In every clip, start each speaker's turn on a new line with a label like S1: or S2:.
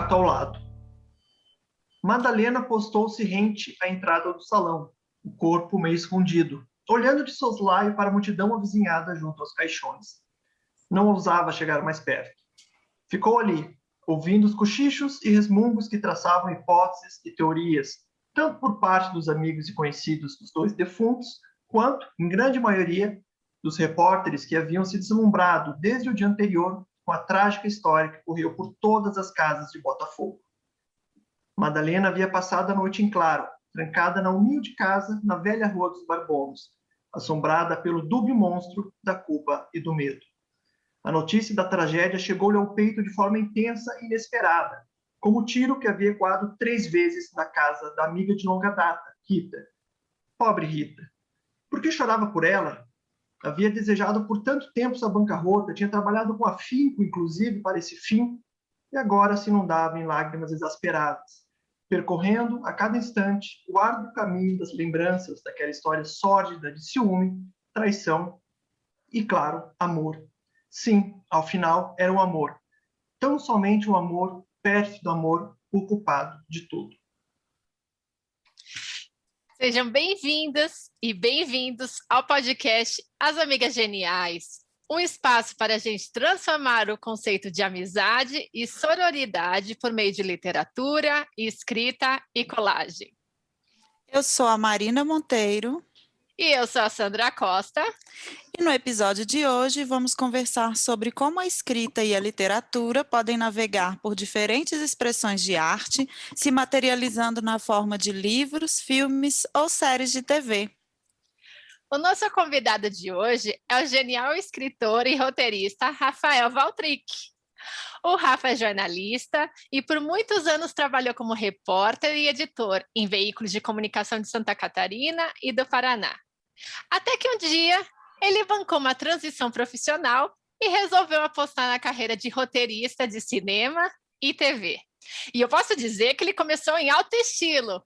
S1: quarto ao lado. Madalena postou-se rente à entrada do salão, o corpo meio escondido, olhando de soslaio para a multidão avizinhada junto aos caixões. Não ousava chegar mais perto. Ficou ali, ouvindo os cochichos e resmungos que traçavam hipóteses e teorias, tanto por parte dos amigos e conhecidos dos dois defuntos, quanto, em grande maioria, dos repórteres que haviam se deslumbrado desde o dia anterior com a trágica história que correu por todas as casas de Botafogo. Madalena havia passado a noite em claro, trancada na humilde casa na velha Rua dos Barbonos, assombrada pelo dúbio monstro da culpa e do medo. A notícia da tragédia chegou-lhe ao peito de forma intensa e inesperada, como o tiro que havia ecoado 3 vezes na casa da amiga de longa data, Rita. Pobre Rita. Por que chorava por ela? Havia desejado por tanto tempo sua bancarrota, tinha trabalhado com afinco, inclusive, para esse fim, e agora se inundava em lágrimas exasperadas, percorrendo a cada instante o árduo caminho das lembranças daquela história sórdida de ciúme, traição e, claro, amor. Sim, ao final era um amor. Tão somente um amor, pérfido amor, o culpado de tudo.
S2: Sejam bem-vindas e bem-vindos ao podcast As Amigas Geniais, um espaço para a gente transformar o conceito de amizade e sororidade por meio de literatura, escrita e colagem.
S3: Eu sou a Marina Monteiro.
S2: E eu sou a Sandra Costa.
S3: E no episódio de hoje vamos conversar sobre como a escrita e a literatura podem navegar por diferentes expressões de arte, se materializando na forma de livros, filmes ou séries de TV.
S2: O nosso convidado de hoje é o genial escritor e roteirista Rafael Waltryk. O Rafa é jornalista e por muitos anos trabalhou como repórter e editor em veículos de comunicação de Santa Catarina e do Paraná. Até que um dia ele bancou uma transição profissional e resolveu apostar na carreira de roteirista de cinema e TV. E eu posso dizer que ele começou em alto estilo.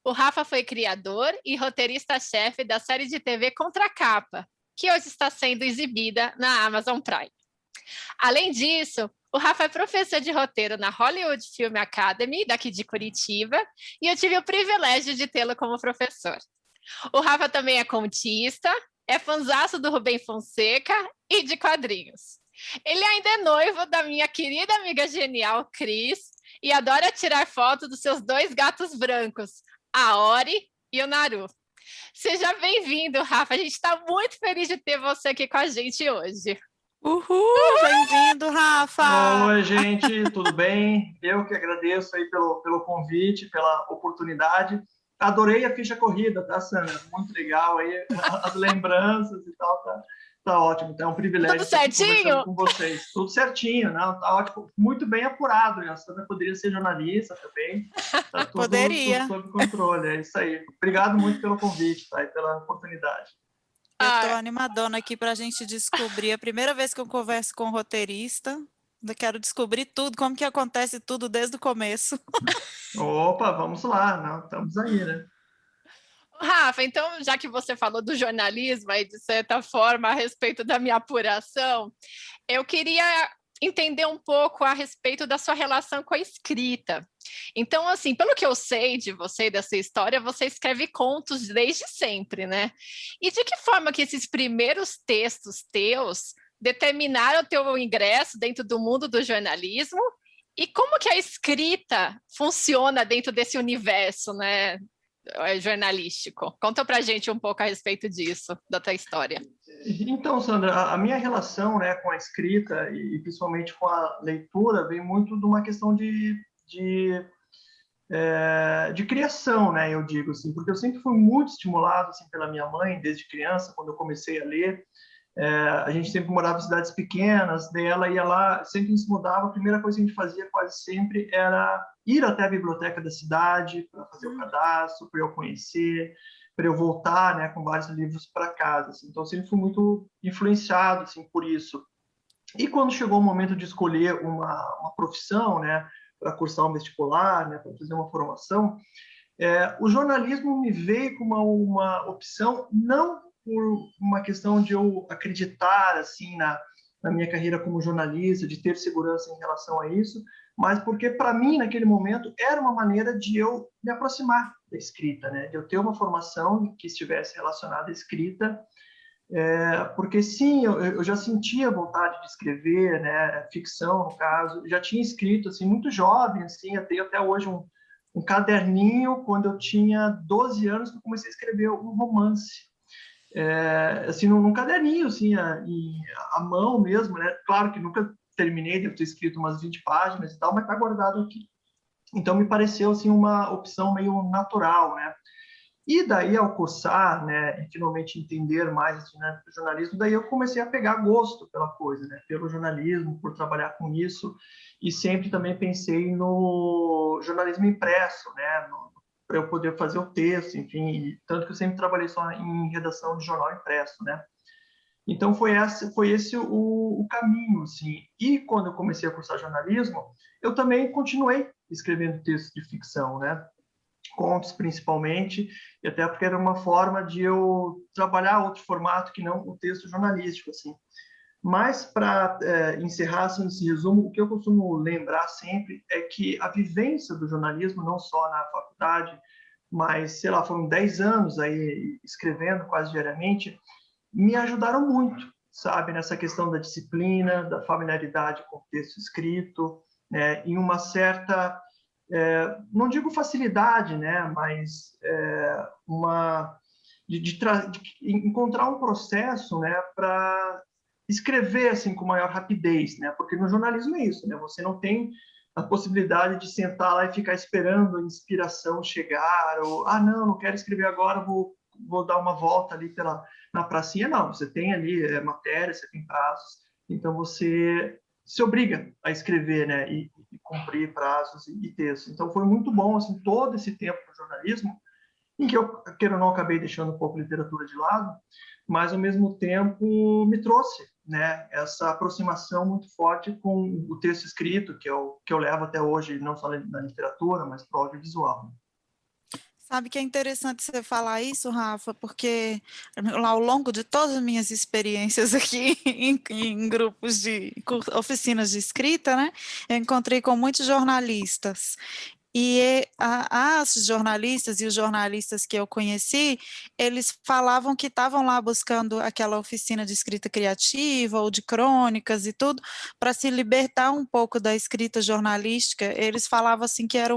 S2: O Rafa foi criador e roteirista-chefe da série de TV Contra a Capa, que hoje está sendo exibida na Amazon Prime. Além disso, o Rafa é professor de roteiro na Hollywood Film Academy, daqui de Curitiba, e eu tive o privilégio de tê-lo como professor. O Rafa também é contista, é fanzaço do Rubem Fonseca e de quadrinhos. Ele ainda é noivo da minha querida amiga genial, Cris, e adora tirar foto dos seus 2 gatos brancos, a Ori e o Naru. Seja bem-vindo, Rafa. A gente está muito feliz de ter você aqui com a gente hoje.
S3: Uhul! Bem-vindo, Rafa!
S1: Oi, gente, tudo bem? Eu que agradeço aí pelo convite, pela oportunidade. Adorei a ficha corrida, tá, Sandra? Muito legal aí, as lembranças e tal, tá ótimo. Então é um privilégio
S2: estar conversando
S1: com vocês. Tudo certinho, né? Tá ótimo, muito bem apurado. A Sandra poderia ser jornalista também. Tá tudo sob controle, é isso aí. Obrigado muito pelo convite, tá? E pela oportunidade.
S3: Eu estou animadona aqui para a gente descobrir. A primeira vez que eu converso com um roteirista, eu quero descobrir tudo, como que acontece tudo desde o começo.
S1: Opa, vamos lá, não, estamos aí, né?
S2: Rafa, então, já que você falou do jornalismo aí, de certa forma, a respeito da minha apuração, eu queria entender um pouco a respeito da sua relação com a escrita. Então, assim, pelo que eu sei de você e dessa história, você escreve contos desde sempre, né? E de que forma que esses primeiros textos teus determinaram o teu ingresso dentro do mundo do jornalismo e como que a escrita funciona dentro desse universo, né, jornalístico? Conta pra gente um pouco a respeito disso, da tua história.
S1: Então, Sandra, a minha relação, né, com a escrita e principalmente com a leitura vem muito de uma questão de criação, né, eu digo assim, porque eu sempre fui muito estimulado assim, pela minha mãe, desde criança, quando eu comecei a ler. A gente sempre morava em cidades pequenas, daí ela ia lá, sempre nos mudava, a primeira coisa que a gente fazia quase sempre era ir até a biblioteca da cidade para fazer o cadastro, para eu conhecer, para eu voltar, né, com vários livros para casa. Assim. Então, eu sempre fui muito influenciado assim, por isso. E quando chegou o momento de escolher uma profissão, né, para cursar um vestibular, né, para fazer uma formação, o jornalismo me veio com uma opção, não por uma questão de eu acreditar assim na minha carreira como jornalista, de ter segurança em relação a isso, mas porque, para mim, naquele momento, era uma maneira de eu me aproximar da escrita, né? De eu ter uma formação que estivesse relacionada à escrita, porque, sim, eu já sentia vontade de escrever, né? Ficção, no caso. Já tinha escrito, assim, muito jovem, assim, eu tenho até hoje um caderninho, quando eu tinha 12 anos, que eu comecei a escrever um romance. Assim, num caderninho, assim, à mão mesmo, né? Claro que nunca terminei, devo ter escrito umas 20 páginas e tal, mas está guardado aqui. Então, me pareceu, assim, uma opção meio natural, né? E daí, ao cursar, né, e finalmente entender mais assim, né, do jornalismo, daí eu comecei a pegar gosto pela coisa, né, pelo jornalismo, por trabalhar com isso, e sempre também pensei no jornalismo impresso, né, para eu poder fazer o texto, enfim, tanto que eu sempre trabalhei só em redação de jornal impresso, né. Então foi esse o caminho, assim. E quando eu comecei a cursar jornalismo, eu também continuei escrevendo textos de ficção, né? Contos principalmente, e até porque era uma forma de eu trabalhar outro formato que não o texto jornalístico, assim. Mas para encerrar assim, esse resumo, o que eu costumo lembrar sempre é que a vivência do jornalismo, não só na faculdade, mas, sei lá, foram 10 anos aí escrevendo quase diariamente, me ajudaram muito, sabe, nessa questão da disciplina, da familiaridade com o texto escrito, né, em uma certa, não digo facilidade, né, mas de encontrar um processo, né, para escrever assim com maior rapidez, né, porque no jornalismo é isso, né, você não tem a possibilidade de sentar lá e ficar esperando a inspiração chegar, ou, não quero escrever agora, vou dar uma volta ali na pracinha. Não, você tem ali matéria, você tem prazos, então você se obriga a escrever, né, e cumprir prazos e textos. Então foi muito bom, assim, todo esse tempo no jornalismo, em que eu, queira ou não, acabei deixando um pouco a literatura de lado, mas, ao mesmo tempo, me trouxe, né, essa aproximação muito forte com o texto escrito, que eu levo até hoje, não só na literatura, mas para o audiovisual.
S3: Sabe que é interessante você falar isso, Rafa, porque ao longo de todas as minhas experiências aqui em grupos de oficinas de escrita, né, eu encontrei com muitos jornalistas. E as jornalistas e os jornalistas que eu conheci, eles falavam que estavam lá buscando aquela oficina de escrita criativa ou de crônicas e tudo, para se libertar um pouco da escrita jornalística. Eles falavam assim que era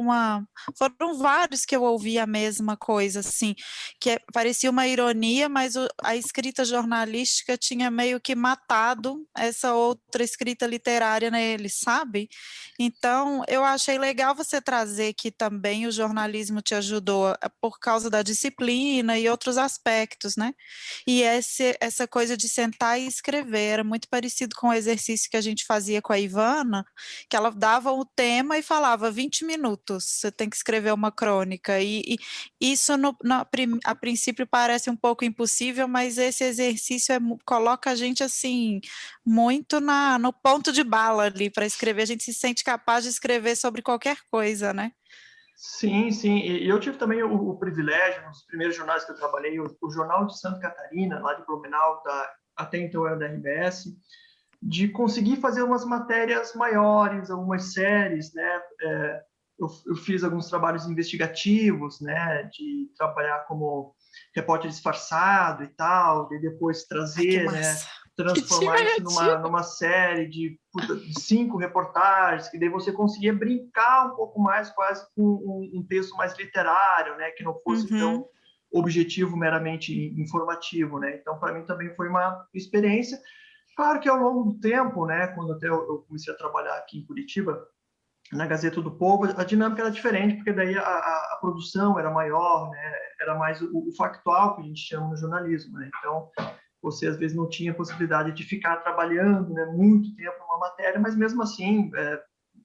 S3: foram vários que eu ouvi a mesma coisa, assim, que parecia uma ironia, mas a escrita jornalística tinha meio que matado essa outra escrita literária neles, sabe? Então, eu achei legal você trazer que também o jornalismo te ajudou por causa da disciplina e outros aspectos, né? E essa coisa de sentar e escrever era muito parecido com o exercício que a gente fazia com a Ivana, que ela dava o tema e falava 20 minutos, você tem que escrever uma crônica. E isso, a princípio, parece um pouco impossível, mas esse exercício coloca a gente, assim, muito no ponto de bala ali para escrever. A gente se sente capaz de escrever sobre qualquer coisa, né?
S1: Sim, sim. E eu tive também o privilégio, nos primeiros jornais que eu trabalhei, o Jornal de Santa Catarina, lá de Blumenau, até então era da RBS, de conseguir fazer umas matérias maiores, algumas séries, né? Eu fiz alguns trabalhos investigativos, né? De trabalhar como repórter disfarçado e tal, e depois
S3: Ai, que
S1: trazer, né?
S3: massa! Que
S1: Transformar isso
S3: divertido!
S1: numa série de 5 reportagens, que daí você conseguia brincar um pouco mais, quase com um texto mais literário, né? Que não fosse
S3: Uhum.
S1: tão objetivo, meramente informativo, né? Então, para mim também foi uma experiência. Claro que ao longo do tempo, né? Quando até eu comecei a trabalhar aqui em Curitiba, na Gazeta do Povo, a dinâmica era diferente, porque daí a produção era maior, né? Era mais o factual que a gente chama no jornalismo, né? Então, você às vezes não tinha possibilidade de ficar trabalhando, né, muito tempo numa matéria, mas mesmo assim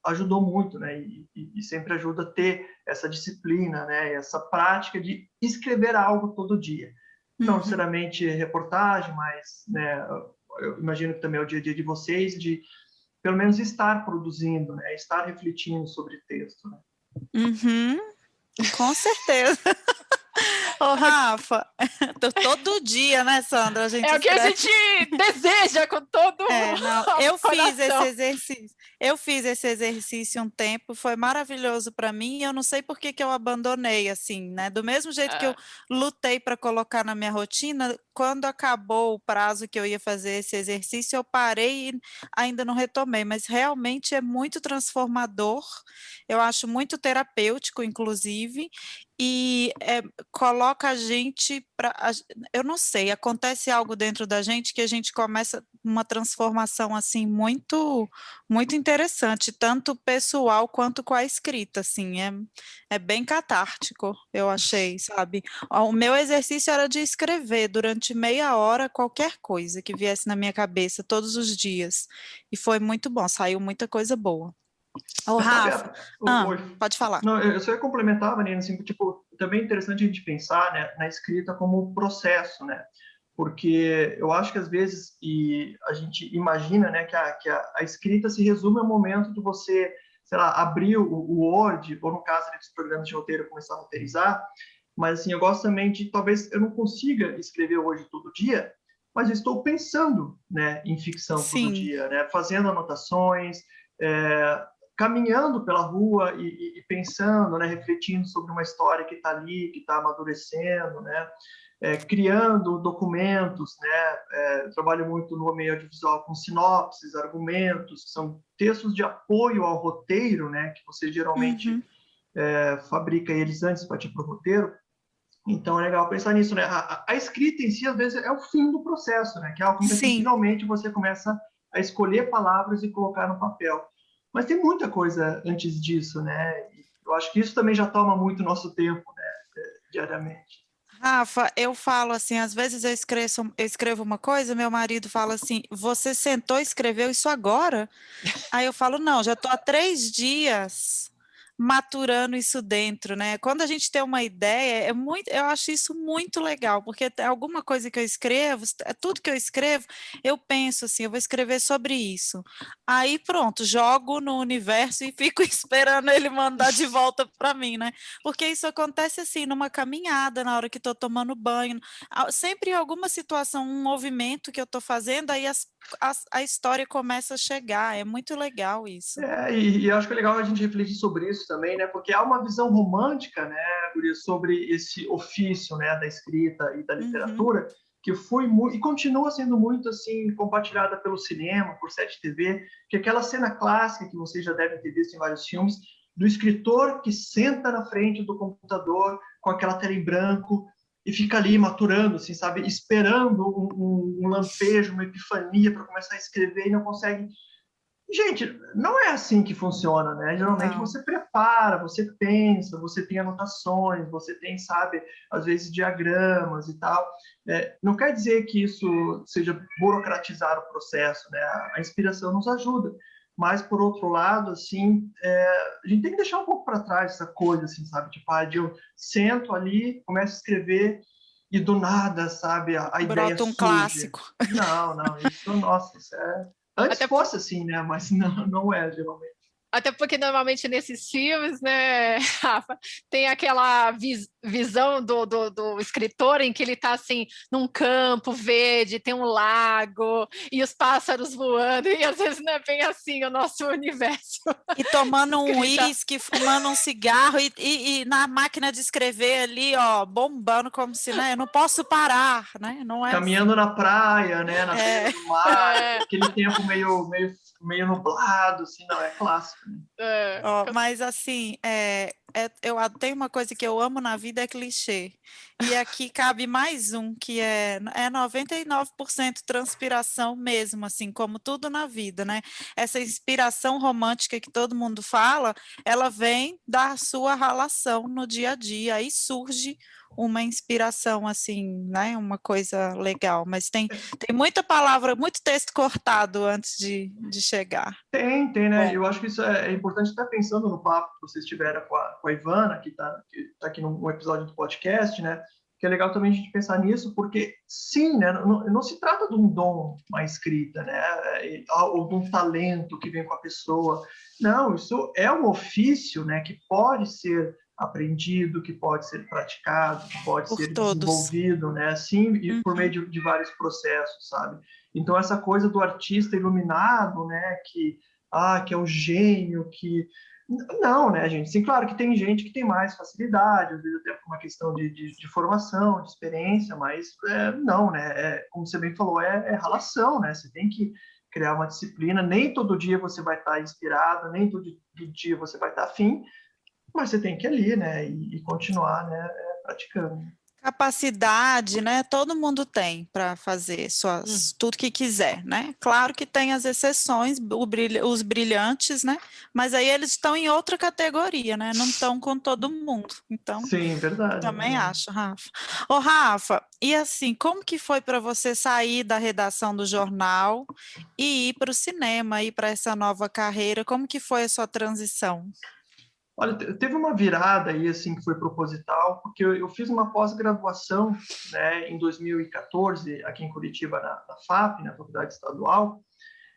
S1: ajudou muito, né, e sempre ajuda a ter essa disciplina, né, essa prática de escrever algo todo dia. Não
S3: Uhum.
S1: necessariamente reportagem, mas, né, eu imagino que também é o dia a dia de vocês, de pelo menos estar produzindo, né, estar refletindo sobre texto, né?
S3: Uhum. Com certeza. Ô, Rafa, todo dia, né, Sandra? A gente
S2: É o que a
S3: escreve.
S2: gente deseja com todo
S3: Não,
S2: o
S3: eu fiz esse
S2: coração.
S3: exercício. Eu fiz esse exercício um tempo, foi maravilhoso para mim, e eu não sei por que que eu abandonei, assim, né? Do mesmo jeito que eu
S2: Ah,
S3: lutei para colocar na minha rotina, quando acabou o prazo que eu ia fazer esse exercício, eu parei e ainda não retomei, mas realmente é muito transformador, eu acho muito terapêutico, inclusive, e coloca a gente para. Eu não sei, acontece algo dentro da gente que a gente começa uma transformação assim muito interessante, tanto pessoal quanto com a escrita, assim, é bem catártico, eu achei, sabe? O meu exercício era de escrever durante meia hora qualquer coisa que viesse na minha cabeça todos os dias, e foi muito bom, saiu muita coisa boa. Ô,
S1: Mas sabe,
S3: Rafa,
S1: oi.
S3: pode falar.
S1: Não, eu só ia complementar, Marina, assim, tipo, também é interessante a gente pensar, né, na escrita como um processo, né? Porque eu acho que às vezes a gente imagina, né, que a escrita se resume ao momento de você, sei lá, abrir o Word, ou no caso dos programas de roteiro, começar a roteirizar, mas assim, eu gosto também de, talvez eu não consiga escrever hoje todo dia, mas eu estou pensando, né, em ficção todo
S3: Sim.
S1: dia, né, fazendo anotações, é, caminhando pela rua e pensando, né, refletindo sobre uma história que está ali, que está amadurecendo, né, criando documentos, né, eu trabalho muito no meio audiovisual com sinopses, argumentos, que são textos de apoio ao roteiro, né, que você geralmente
S3: Uhum.
S1: fabrica eles antes para partir para o roteiro. Então é legal pensar nisso, né? A escrita em si, às vezes, é o fim do processo, né? Que é algo que
S3: Sim.
S1: finalmente você começa a escolher palavras e colocar no papel. Mas tem muita coisa antes disso, né? E eu acho que isso também já toma muito nosso tempo, né? Diariamente.
S3: Rafa, eu falo assim, às vezes eu escrevo uma coisa, meu marido fala assim, você sentou e escreveu isso agora? Aí eu falo, não, já estou há 3 dias maturando isso dentro, né? Quando a gente tem uma ideia, eu acho isso muito legal, porque tem alguma coisa que eu escrevo, tudo que eu escrevo, eu penso assim, eu vou escrever sobre isso. Aí pronto, jogo no universo e fico esperando ele mandar de volta para mim, né? Porque isso acontece assim, numa caminhada, na hora que estou tomando banho, sempre em alguma situação, um movimento que eu estou fazendo, aí a história começa a chegar. É muito legal isso.
S1: E acho que é legal a gente refletir sobre isso também, né? Porque há uma visão romântica, né, Guri, sobre esse ofício, né, da escrita e da
S3: Uhum.
S1: literatura, que foi muito e continua sendo muito assim compartilhada pelo cinema, por série TV, que é aquela cena clássica que vocês já devem ter visto em vários filmes, do escritor que senta na frente do computador com aquela tela em branco e fica ali maturando, assim, sabe, esperando um lampejo, uma epifania para começar a escrever e não consegue. Gente, não é assim que funciona, né? Geralmente
S3: Não.
S1: você prepara, você pensa, você tem anotações, você tem, sabe, às vezes diagramas e tal. Não quer dizer que isso seja burocratizar o processo, né? A inspiração nos ajuda, mas por outro lado, assim, a gente tem que deixar um pouco para trás essa coisa, assim, sabe? Tipo, eu sento ali, começo a escrever e do nada, sabe, a ideia
S3: Brota um
S1: surge.
S3: clássico.
S1: Não, não, isso, nossa, isso é. Antes
S2: Até,
S1: fosse assim, né? Mas não é, geralmente.
S2: até porque normalmente nesses filmes, né, Rafa, tem aquela visão do escritor em que ele está assim num campo verde, tem um lago e os pássaros voando, e às vezes não é bem assim o nosso universo
S3: E
S2: de
S3: tomando um
S2: escrita.
S3: uísque, fumando um cigarro e na máquina de escrever ali, ó, bombando como se, né, eu não posso parar, né? Não é assim.
S1: Caminhando na praia, né? Na beira
S3: É,
S1: do mar,
S2: É,
S1: aquele tempo meio nublado, assim, não, é clássico. Né?
S2: é,
S3: ó, mas assim, tem uma coisa que eu amo na vida é clichê. E aqui cabe mais um, que é 99% transpiração mesmo, assim, como tudo na vida, né? Essa inspiração romântica que todo mundo fala, ela vem da sua relação no dia a dia, aí surge uma inspiração, assim, né? Uma coisa legal, mas tem muita palavra, muito texto cortado antes de chegar.
S1: Tem, né?
S3: Bom.
S1: Eu acho que isso é importante estar pensando no papo que vocês tiveram com a Ivana, que tá aqui num episódio do podcast, né? Que é legal também a gente pensar nisso, porque sim, né? Não se trata de um dom, uma escrita, né? Ou de um talento que vem com a pessoa. Não, isso é um ofício, né? Que pode ser aprendido, que pode ser praticado, que pode
S3: Por
S1: ser
S3: todos.
S1: desenvolvido, né? Assim, e por meio de vários processos, sabe? Então, essa coisa do artista iluminado, né? Que é o gênio, que... Não, né, gente? Sim, claro que tem gente que tem mais facilidade, às vezes até por uma questão de formação, de experiência, mas não, né? Como você bem falou, é ralação, né? Você tem que criar uma disciplina, nem todo dia você vai estar inspirado, nem todo dia você vai estar afim, mas você tem que ir ali, né, e continuar, né, praticando.
S3: Capacidade, né? Todo mundo tem para fazer tudo que quiser, né? Claro que tem as exceções, os brilhantes, né? Mas aí eles estão em outra categoria, né? Não estão com todo mundo. Então,
S1: sim, verdade.
S3: Também acho, Rafa. Ô, Rafa, e assim, como que foi para você sair da redação do jornal e ir para o cinema, ir para essa nova carreira? Como que foi a sua transição?
S1: Olha, teve uma virada aí, assim, que foi proposital, porque eu fiz uma pós-graduação, né, em 2014, aqui em Curitiba, na FAP, na Faculdade Estadual,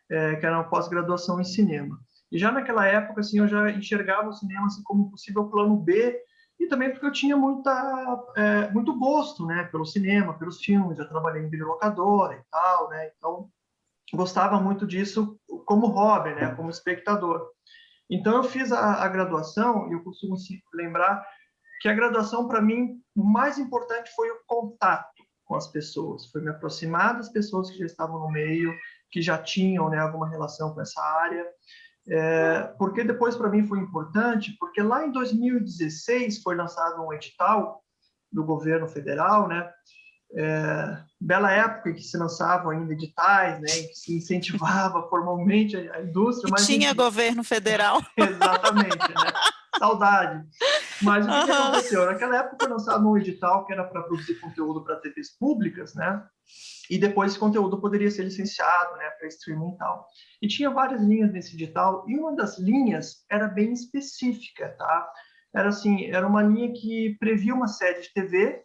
S1: que era uma pós-graduação em cinema. E já naquela época, assim, eu já enxergava o cinema assim, como um possível plano B, e também porque eu tinha muito gosto, né, pelo cinema, pelos filmes, já trabalhei em videolocadora e tal, né, então gostava muito disso como hobby, né, como espectador. Então, eu fiz a graduação, e eu costumo lembrar que a graduação, para mim, o mais importante foi o contato com as pessoas, foi me aproximar das pessoas que já estavam no meio, que já tinham, né, alguma relação com essa área, porque depois, para mim, foi importante, porque lá em 2016 foi lançado um edital do governo federal, né, bela época em que se lançavam ainda editais, né, em que se incentivava formalmente a indústria. Mas
S3: tinha governo federal.
S1: Exatamente, né? Saudade. Mas o que aconteceu? Naquela época foi lançado um edital que era para produzir conteúdo para TVs públicas, né? E depois esse conteúdo poderia ser licenciado, né, para streaming e tal. E tinha várias linhas nesse edital, e uma das linhas era bem específica, tá? Era uma linha que previa uma série de TV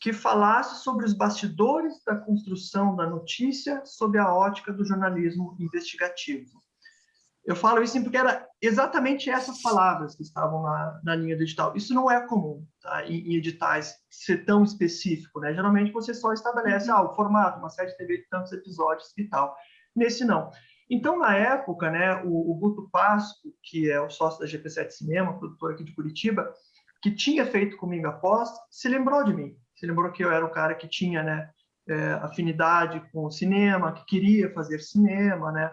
S1: que falasse sobre os bastidores da construção da notícia sob a ótica do jornalismo investigativo. Eu falo isso porque era exatamente essas palavras que estavam na linha do edital. Isso não é comum, tá? Em editais ser tão específico, né? Geralmente você só estabelece o formato, uma série de TV de tantos episódios e tal. Nesse não. Então, na época, né, o Guto Pasco, que é o sócio da GP7 Cinema, produtor aqui de Curitiba, que tinha feito comigo a pós, se lembrou de mim. Se lembrou que eu era o cara que tinha, né, afinidade com o cinema, que queria fazer cinema, né?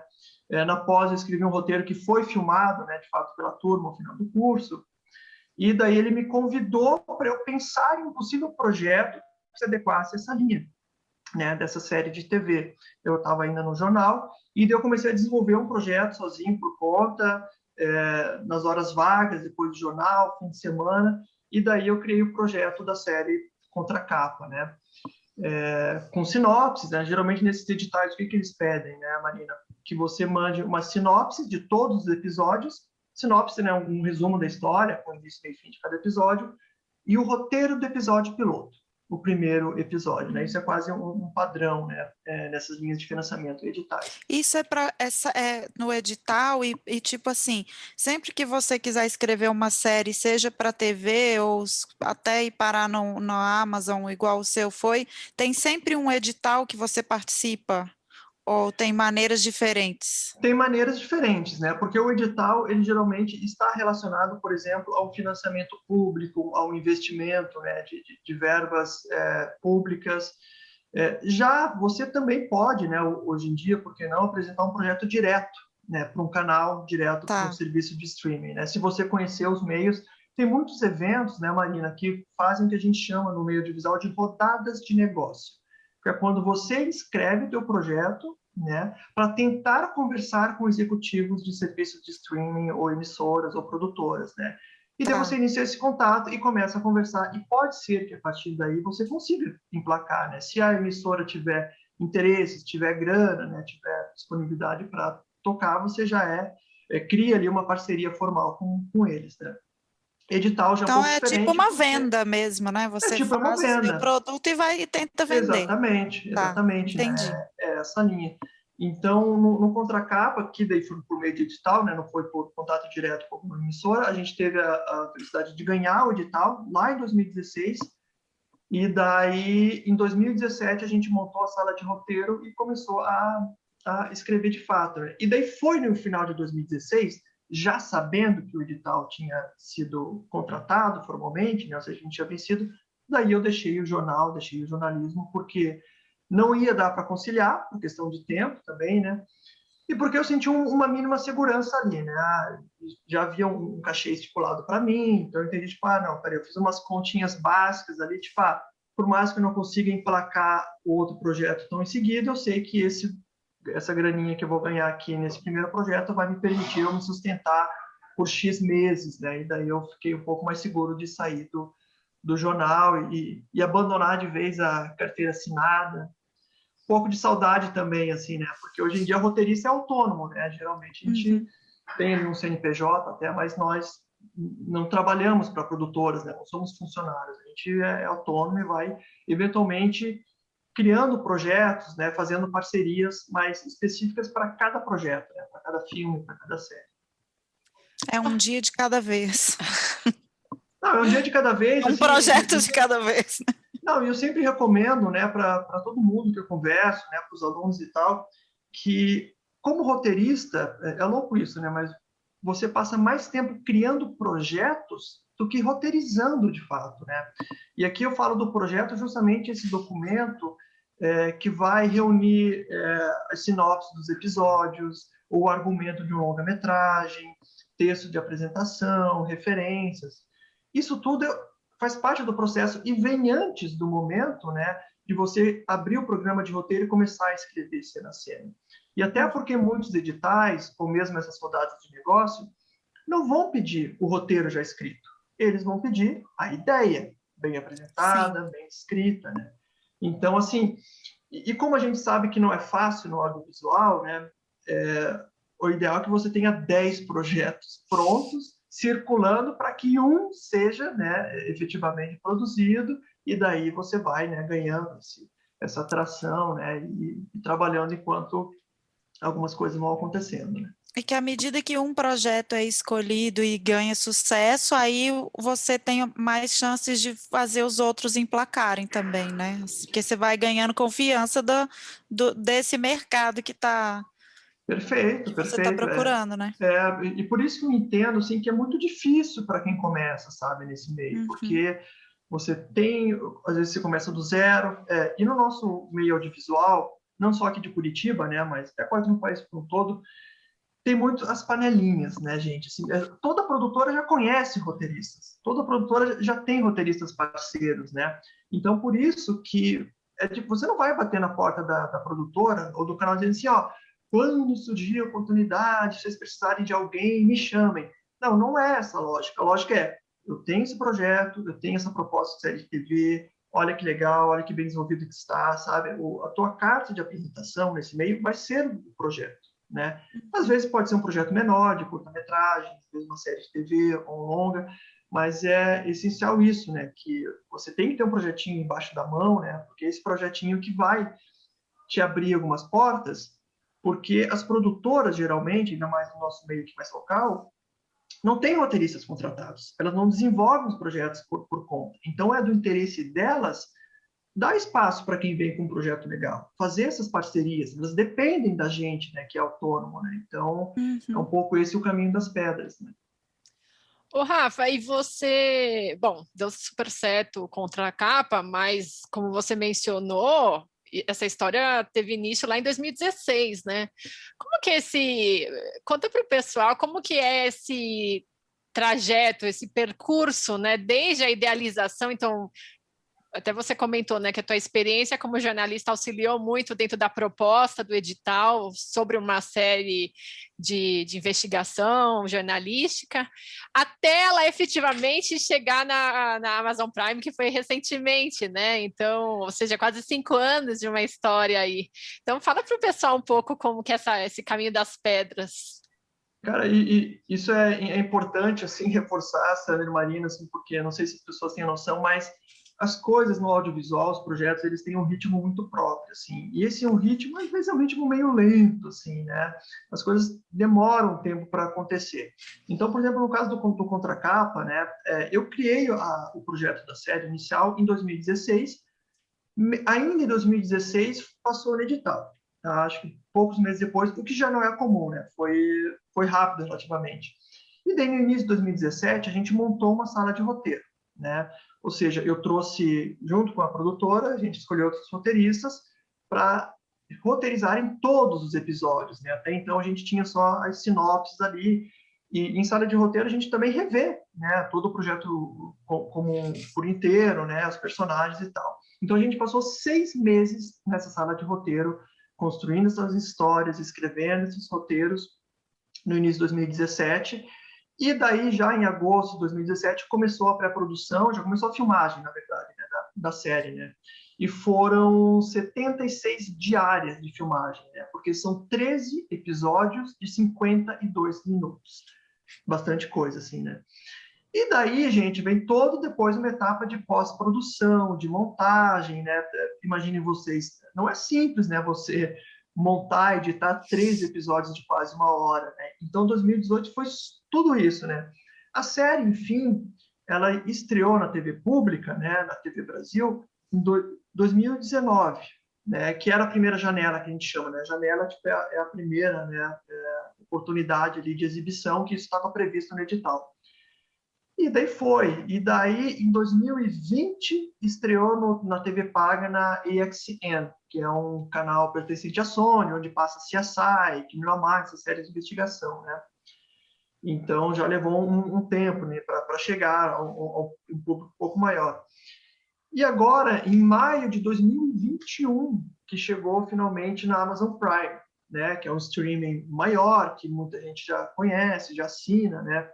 S1: Na pós eu escrevi um roteiro que foi filmado, né, de fato, pela turma ao final do curso, e daí ele me convidou para eu pensar em um possível projeto que se adequasse a essa linha, né, dessa série de TV. Eu estava ainda no jornal, e daí eu comecei a desenvolver um projeto sozinho, por conta, nas horas vagas, depois do jornal, fim de semana, e daí eu criei o projeto da série Contra a Capa, né? Com sinopses, né? Geralmente nesses editais, o que eles pedem, né, Marina? Que você mande uma sinopse de todos os episódios, sinopse, né, um resumo da história, com início, meio e fim de cada episódio, e o roteiro do episódio piloto, o primeiro episódio, né? Isso é quase um padrão, né, nessas linhas de financiamento e editais.
S3: Isso no edital e tipo assim, sempre que você quiser escrever uma série, seja para TV ou até ir parar no Amazon, igual o seu foi, tem sempre um edital que você participa? Ou tem maneiras diferentes?
S1: Tem maneiras diferentes, né? Porque o edital, ele geralmente está relacionado, por exemplo, ao financiamento público, ao investimento, né, de verbas públicas. Já você também pode, né, hoje em dia, por que não, apresentar um projeto direto, né, para um canal direto, para um serviço de streaming, né? Se você conhecer os meios, tem muitos eventos, né, Marina, que fazem o que a gente chama no meio audiovisual de rodadas de negócio. Que é quando você escreve o teu projeto, né, para tentar conversar com executivos de serviços de streaming ou emissoras ou produtoras, né? E daí você inicia esse contato e começa a conversar, e pode ser que a partir daí você consiga emplacar, né? Se a emissora tiver interesse, tiver grana, né, tiver disponibilidade para tocar, você já cria ali uma parceria formal com eles, né? Edital já
S3: então
S1: um pouco diferente.
S3: Tipo uma venda mesmo, né? Você
S1: tipo
S3: faz o seu produto e vai e tenta vender.
S1: Exatamente,
S3: Entendi.
S1: né? É essa linha. Então, no contracapa, que daí foi por meio de edital, né, não foi por contato direto com a emissora, a gente teve a felicidade de ganhar o edital lá em 2016, e daí, em 2017, a gente montou a sala de roteiro e começou a escrever de fato, né? E daí foi no final de 2016, já sabendo que o edital tinha sido contratado formalmente, né, ou seja, a gente tinha vencido, daí eu deixei o jornal, deixei o jornalismo, porque não ia dar para conciliar, por questão de tempo também, né? E porque eu senti uma mínima segurança ali, né? Já havia um cachê estipulado para mim, então eu entendi, tipo, não, peraí, eu fiz umas continhas básicas ali, tipo, por mais que eu não consiga emplacar o outro projeto tão em seguida, eu sei que essa graninha que eu vou ganhar aqui nesse primeiro projeto vai me permitir eu me sustentar por X meses, né? E daí eu fiquei um pouco mais seguro de sair do jornal e abandonar de vez a carteira assinada. Um pouco de saudade também, assim, né? Porque hoje em dia roteirista é autônomo, né? Geralmente a gente tem ali um CNPJ até, mas nós não trabalhamos para produtoras, né? Não somos funcionários. A gente é autônomo e vai, eventualmente, criando projetos, né? Fazendo parcerias mais específicas para cada projeto, né? Para cada filme, para cada série.
S3: É um dia de cada vez.
S1: Não, é um dia de cada vez.
S3: Um
S1: assim,
S3: projeto de cada vez.
S1: Não, e eu sempre recomendo, né, para todo mundo que eu converso, né, para os alunos e tal, que como roteirista, é louco isso, né, mas você passa mais tempo criando projetos do que roteirizando de fato, né? E aqui eu falo do projeto justamente esse documento que vai reunir as sinopses dos episódios, o argumento de um longa-metragem, texto de apresentação, referências. Isso tudo faz parte do processo e vem antes do momento, né, de você abrir o programa de roteiro e começar a escrever cena a cena. E até porque muitos editais, ou mesmo essas rodadas de negócio, não vão pedir o roteiro já escrito. Eles vão pedir a ideia bem apresentada, bem escrita, né? Então, assim, e como a gente sabe que não é fácil no audiovisual, né, o ideal é que você tenha 10 projetos prontos, circulando para que um seja, né, efetivamente produzido, e daí você vai, né, ganhando essa atração, né, e trabalhando enquanto algumas coisas vão acontecendo, né.
S3: E que à medida que um projeto é escolhido e ganha sucesso, aí você tem mais chances de fazer os outros emplacarem também, né? Porque você vai ganhando confiança desse mercado que
S1: Perfeito,
S3: você está
S1: perfeito.
S3: procurando, né?
S1: E por isso que eu entendo assim, que é muito difícil para quem começa, sabe, nesse meio, porque você tem, às vezes você começa do zero, e no nosso meio audiovisual, não só aqui de Curitiba, né, mas até quase no país como um todo, tem muito as panelinhas, né, gente? Assim, toda produtora já conhece roteiristas, toda produtora já tem roteiristas parceiros, né? Então, por isso que tipo, você não vai bater na porta da produtora ou do canal dizendo assim, ó, quando surgir a oportunidade, se vocês precisarem de alguém, me chamem. Não, não é essa a lógica. A lógica é, eu tenho esse projeto, eu tenho essa proposta de série de TV, olha que legal, olha que bem desenvolvido que está, sabe? A tua carta de apresentação nesse meio vai ser o projeto, né? Às vezes pode ser um projeto menor, de curta-metragem, às vezes uma série de TV ou longa, mas é essencial isso, né? Que você tem que ter um projetinho embaixo da mão, né? Porque é esse projetinho que vai te abrir algumas portas, porque as produtoras, geralmente, ainda mais no nosso meio aqui mais local, não têm roteiristas contratados. Elas não desenvolvem os projetos por conta. Então, é do interesse delas dar espaço para quem vem com um projeto legal, fazer essas parcerias, elas dependem da gente, né, que é autônomo, né? Então, é um pouco esse o caminho das pedras, né?
S2: Ô, Rafa, e você, bom, deu super certo contra a capa, mas como você mencionou, essa história teve início lá em 2016, né? Como que é conta para o pessoal como que é esse trajeto, esse percurso, né? Desde a idealização, então, até você comentou, né, que a tua experiência como jornalista auxiliou muito dentro da proposta do edital sobre uma série de investigação jornalística, até ela efetivamente chegar na Amazon Prime, que foi recentemente, né? Então, ou seja, quase 5 anos de uma história aí. Então, fala para o pessoal um pouco como que é esse caminho das pedras.
S1: Cara, e isso é importante, assim, reforçar, Sandra e Marina, assim, porque não sei se as pessoas têm noção, mas as coisas no audiovisual, os projetos, eles têm um ritmo muito próprio, assim. E esse é um ritmo, às vezes é um ritmo meio lento, assim, né? As coisas demoram um tempo para acontecer. Então, por exemplo, no caso do Contracapa, né? Eu criei o projeto da série inicial em 2016. Ainda em 2016, passou no edital. Tá? Acho que poucos meses depois, o que já não é comum, né? Foi rápido relativamente. E daí, no início de 2017, a gente montou uma sala de roteiro, né? Ou seja, eu trouxe, junto com a produtora, a gente escolheu outros roteiristas para roteirizarem todos os episódios, né? Até então, a gente tinha só as sinopses ali, e em sala de roteiro a gente também revê, né, todo o projeto como por inteiro, né, os personagens e tal. Então a gente passou 6 meses nessa sala de roteiro, construindo essas histórias, escrevendo esses roteiros no início de 2017. E daí, já em agosto de 2017, começou a pré-produção, já começou a filmagem, na verdade, né, da série, né? E foram 76 diárias de filmagem, né? Porque são 13 episódios de 52 minutos. Bastante coisa, assim, né? E daí, gente, vem todo depois uma etapa de pós-produção, de montagem, né? Imaginem vocês, não é simples, né? Você montar, editar 13 episódios de quase 1 hora, né? Então, 2018 foi tudo isso, né? A série, enfim, ela estreou na TV pública, né? Na TV Brasil, em 2019, né? Que era a primeira janela que a gente chama, né? A janela tipo, é a primeira, né? Oportunidade ali de exibição, que isso estava previsto no edital. E daí foi. E daí, em 2020, estreou na TV paga na AXN, que é um canal pertencente à Sony, onde passa CSI, Criminal Minds, essa série de investigação, né? Então, já levou um tempo, né, para chegar a um público um pouco maior. E agora, em maio de 2021, que chegou finalmente na Amazon Prime, né, que é um streaming maior, que muita gente já conhece, já assina, né?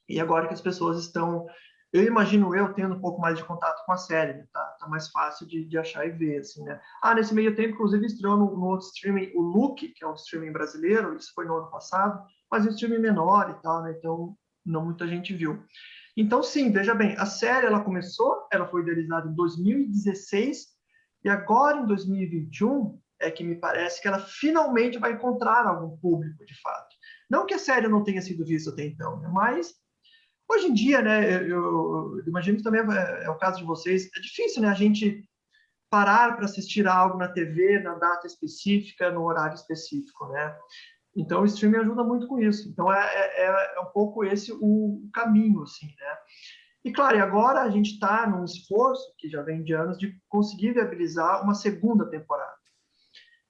S1: E agora que as pessoas estão, eu imagino tendo um pouco mais de contato com a série, né? Tá mais fácil de achar e ver, assim, né? Nesse meio tempo, inclusive, estreou no outro streaming, o Look, que é um streaming brasileiro, isso foi no ano passado, mas é um streaming menor e tal, né? Então, não muita gente viu. Então, sim, veja bem, a série, ela foi idealizada em 2016, e agora, em 2021, é que me parece que ela finalmente vai encontrar algum público, de fato. Não que a série não tenha sido vista até então, né? Mas hoje em dia, né, eu imagino que também é o caso de vocês, é difícil, né, a gente parar para assistir algo na TV, na data específica, no horário específico, né? Então, o streaming ajuda muito com isso. Então, é um pouco esse o caminho, assim, né? E, claro, e agora a gente está num esforço, que já vem de anos, de conseguir viabilizar uma segunda temporada.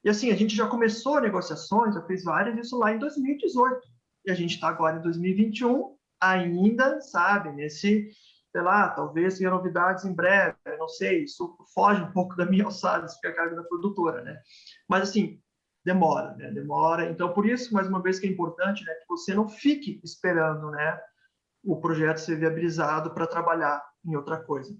S1: E, assim, a gente já começou negociações, já fez várias, isso lá em 2018. E a gente está agora em 2021, ainda, sabe, nesse, sei lá, talvez tenha novidades em breve, não sei, isso foge um pouco da minha alçada, isso fica a cargo da produtora, né? Mas, assim, demora, né? Demora. Então, por isso, mais uma vez, que é importante, né, que você não fique esperando, né, o projeto ser viabilizado para trabalhar em outra coisa.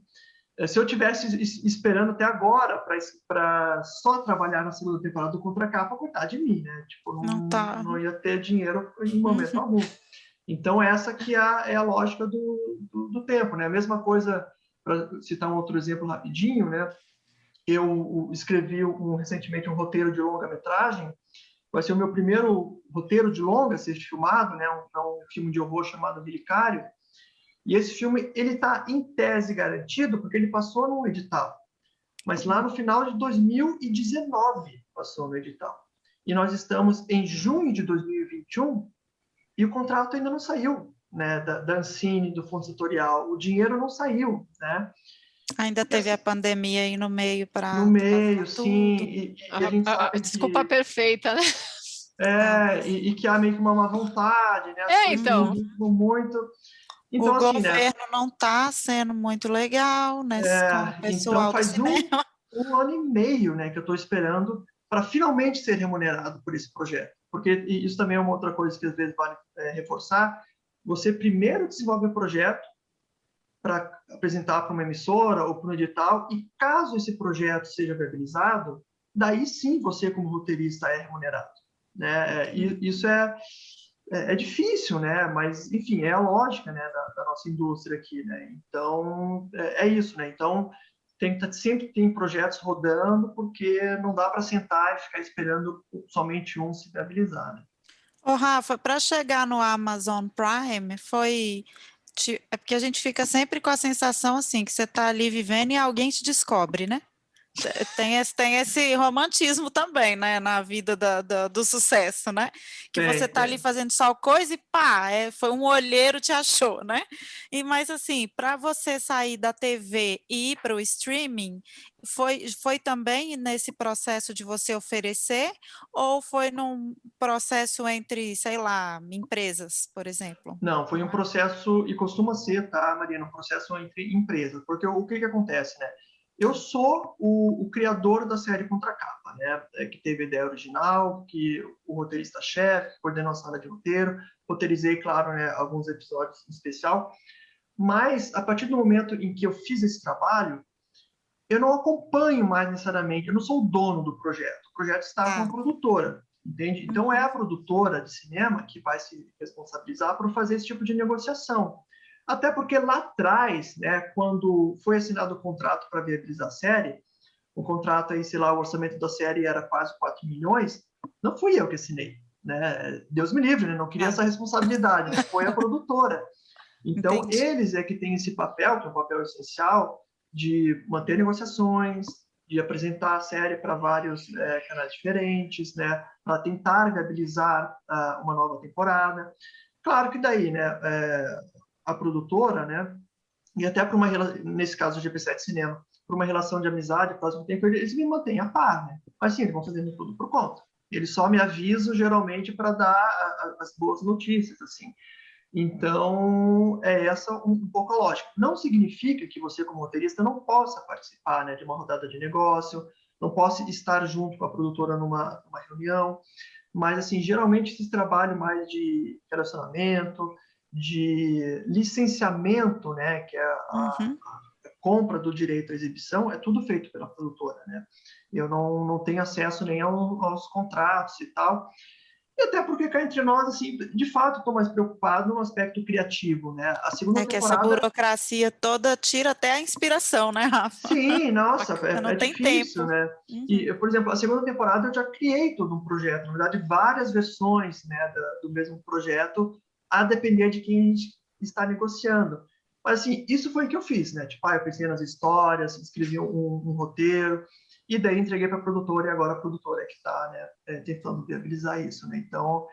S1: Se eu tivesse esperando até agora para só trabalhar na segunda temporada do Contracapa, coitado de mim, né? Tipo, não ia ter dinheiro em momento algum. Então, essa que é a lógica do tempo, né? A mesma coisa, para citar um outro exemplo rapidinho, né? Eu escrevi recentemente um roteiro de longa-metragem, vai ser o meu primeiro roteiro de longa a ser filmado, né? Um filme de horror chamado Relicário. E esse filme, ele está em tese garantido porque ele passou no edital. Mas lá no final de 2019 passou no edital. E nós estamos em junho de 2021 e o contrato ainda não saiu, né, da Ancine, do Fundo Setorial. O dinheiro não saiu, né?
S3: Ainda teve a pandemia aí no meio para...
S1: No meio, sim. E a gente sabe
S2: desculpa perfeita, né?
S1: E que há meio que uma má vontade, né?
S2: Então.
S1: Muito... Então,
S3: o
S1: assim,
S3: governo não está sendo muito legal, né, com o pessoal
S1: então faz
S3: do cinema.
S1: um ano e meio, né, que eu estou esperando para finalmente ser remunerado por esse projeto. Porque isso também é uma outra coisa que às vezes vale reforçar. Você primeiro desenvolve o projeto para apresentar para uma emissora ou para um edital, e caso esse projeto seja viabilizado, daí sim você, como roteirista, é remunerado, né? E isso é difícil, né? Mas, enfim, é a lógica, né, da nossa indústria aqui, né? Então, é isso, né? Então, sempre tem projetos rodando, porque não dá para sentar e ficar esperando somente um se viabilizar, né?
S3: Ô, Rafa, para chegar no Amazon Prime, é porque a gente fica sempre com a sensação assim, que você está ali vivendo e alguém te descobre, né? Tem esse romantismo também, né, na vida do sucesso, né? Que você
S1: Tem,
S3: está ali
S1: tem.
S3: fazendo só coisa e pá, foi um olheiro te achou, né? Mas assim, para você sair da TV e ir para o streaming, foi também nesse processo de você oferecer, ou foi num processo entre, sei lá, empresas, por exemplo?
S1: Não, foi um processo, e costuma ser, tá, Marina, um processo entre empresas, porque o que acontece, né? Eu
S3: Tá.
S1: sou o criador da série Contra a Capa, né? Que teve a ideia original, que o roteirista-chefe, coordenou a sala de roteiro, roteirizei, claro, né, alguns episódios em especial, mas a partir do momento em que eu fiz esse trabalho, eu não acompanho mais necessariamente, eu não sou o dono do projeto. O projeto está com a
S3: Tá.
S1: produtora, entende? Então é a
S3: Uhum.
S1: produtora de cinema que vai se responsabilizar por fazer esse tipo de negociação. Até porque lá atrás, né, quando foi assinado o contrato para viabilizar a série, o contrato aí, sei lá, o orçamento da série era quase 4 milhões, não fui eu que assinei, né? Deus me livre, né? Não queria
S3: Ah,
S1: essa responsabilidade, né? Foi a produtora. Então,
S3: entendi.
S1: eles é que têm esse papel, que é um papel essencial, de manter negociações, de apresentar a série para vários canais diferentes, né, para tentar viabilizar uma nova temporada. Claro que daí, né, a produtora, né, e até para uma, nesse caso do GP7 Cinema, por uma relação de amizade, próximo tempo, eles me mantêm a par, né? Mas sim, eles vão fazendo tudo por conta. Eles só me avisam, geralmente, para dar as boas notícias, assim. Então, é essa um pouco a lógica. Não significa que você, como roteirista, não possa participar, né, de uma rodada de negócio, não possa estar junto com a produtora numa reunião, mas, assim, geralmente esse trabalho mais de relacionamento, de licenciamento, né, que é a
S3: Uhum.
S1: compra do direito à exibição, é tudo feito pela produtora, né? Eu não tenho acesso nem aos contratos e tal, e até porque cá entre nós, assim, de fato, estou mais preocupado no aspecto criativo, né? A segunda
S3: É que essa
S1: temporada,
S3: burocracia toda tira até a inspiração, né, Rafa?
S1: sim, nossa,
S3: Você não
S1: é
S3: tem
S1: difícil,
S3: tempo.
S1: né?
S3: Uhum.
S1: E, por exemplo, a segunda temporada eu já criei todo um projeto, na verdade, várias versões, né, do mesmo projeto, a depender de quem a gente está negociando. Mas, assim, isso foi o que eu fiz, né? Tipo, eu pensei nas histórias, escrevi um roteiro, e daí entreguei para a produtora, e agora a produtora é que está, né, tentando viabilizar isso, né? Então,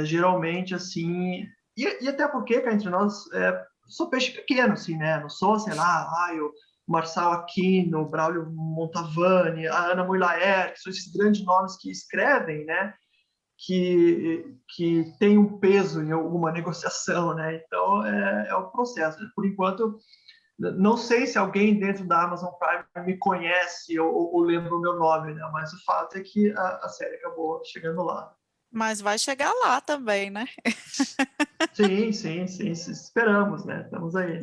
S1: geralmente, assim... E até porque, cá entre nós, sou peixe pequeno, assim, né? Não sou, sei lá, eu Marçal Aquino, Braulio Montavani, a Ana Mui-Laer, que são esses grandes nomes que escrevem, né? Que tem um peso em alguma negociação, né? Então, é o processo. Por enquanto, não sei se alguém dentro da Amazon Prime me conhece ou lembra o meu nome, né? Mas o fato é que a série acabou chegando lá.
S3: Mas vai chegar lá também, né?
S1: Sim, sim, sim, esperamos, né? Estamos aí.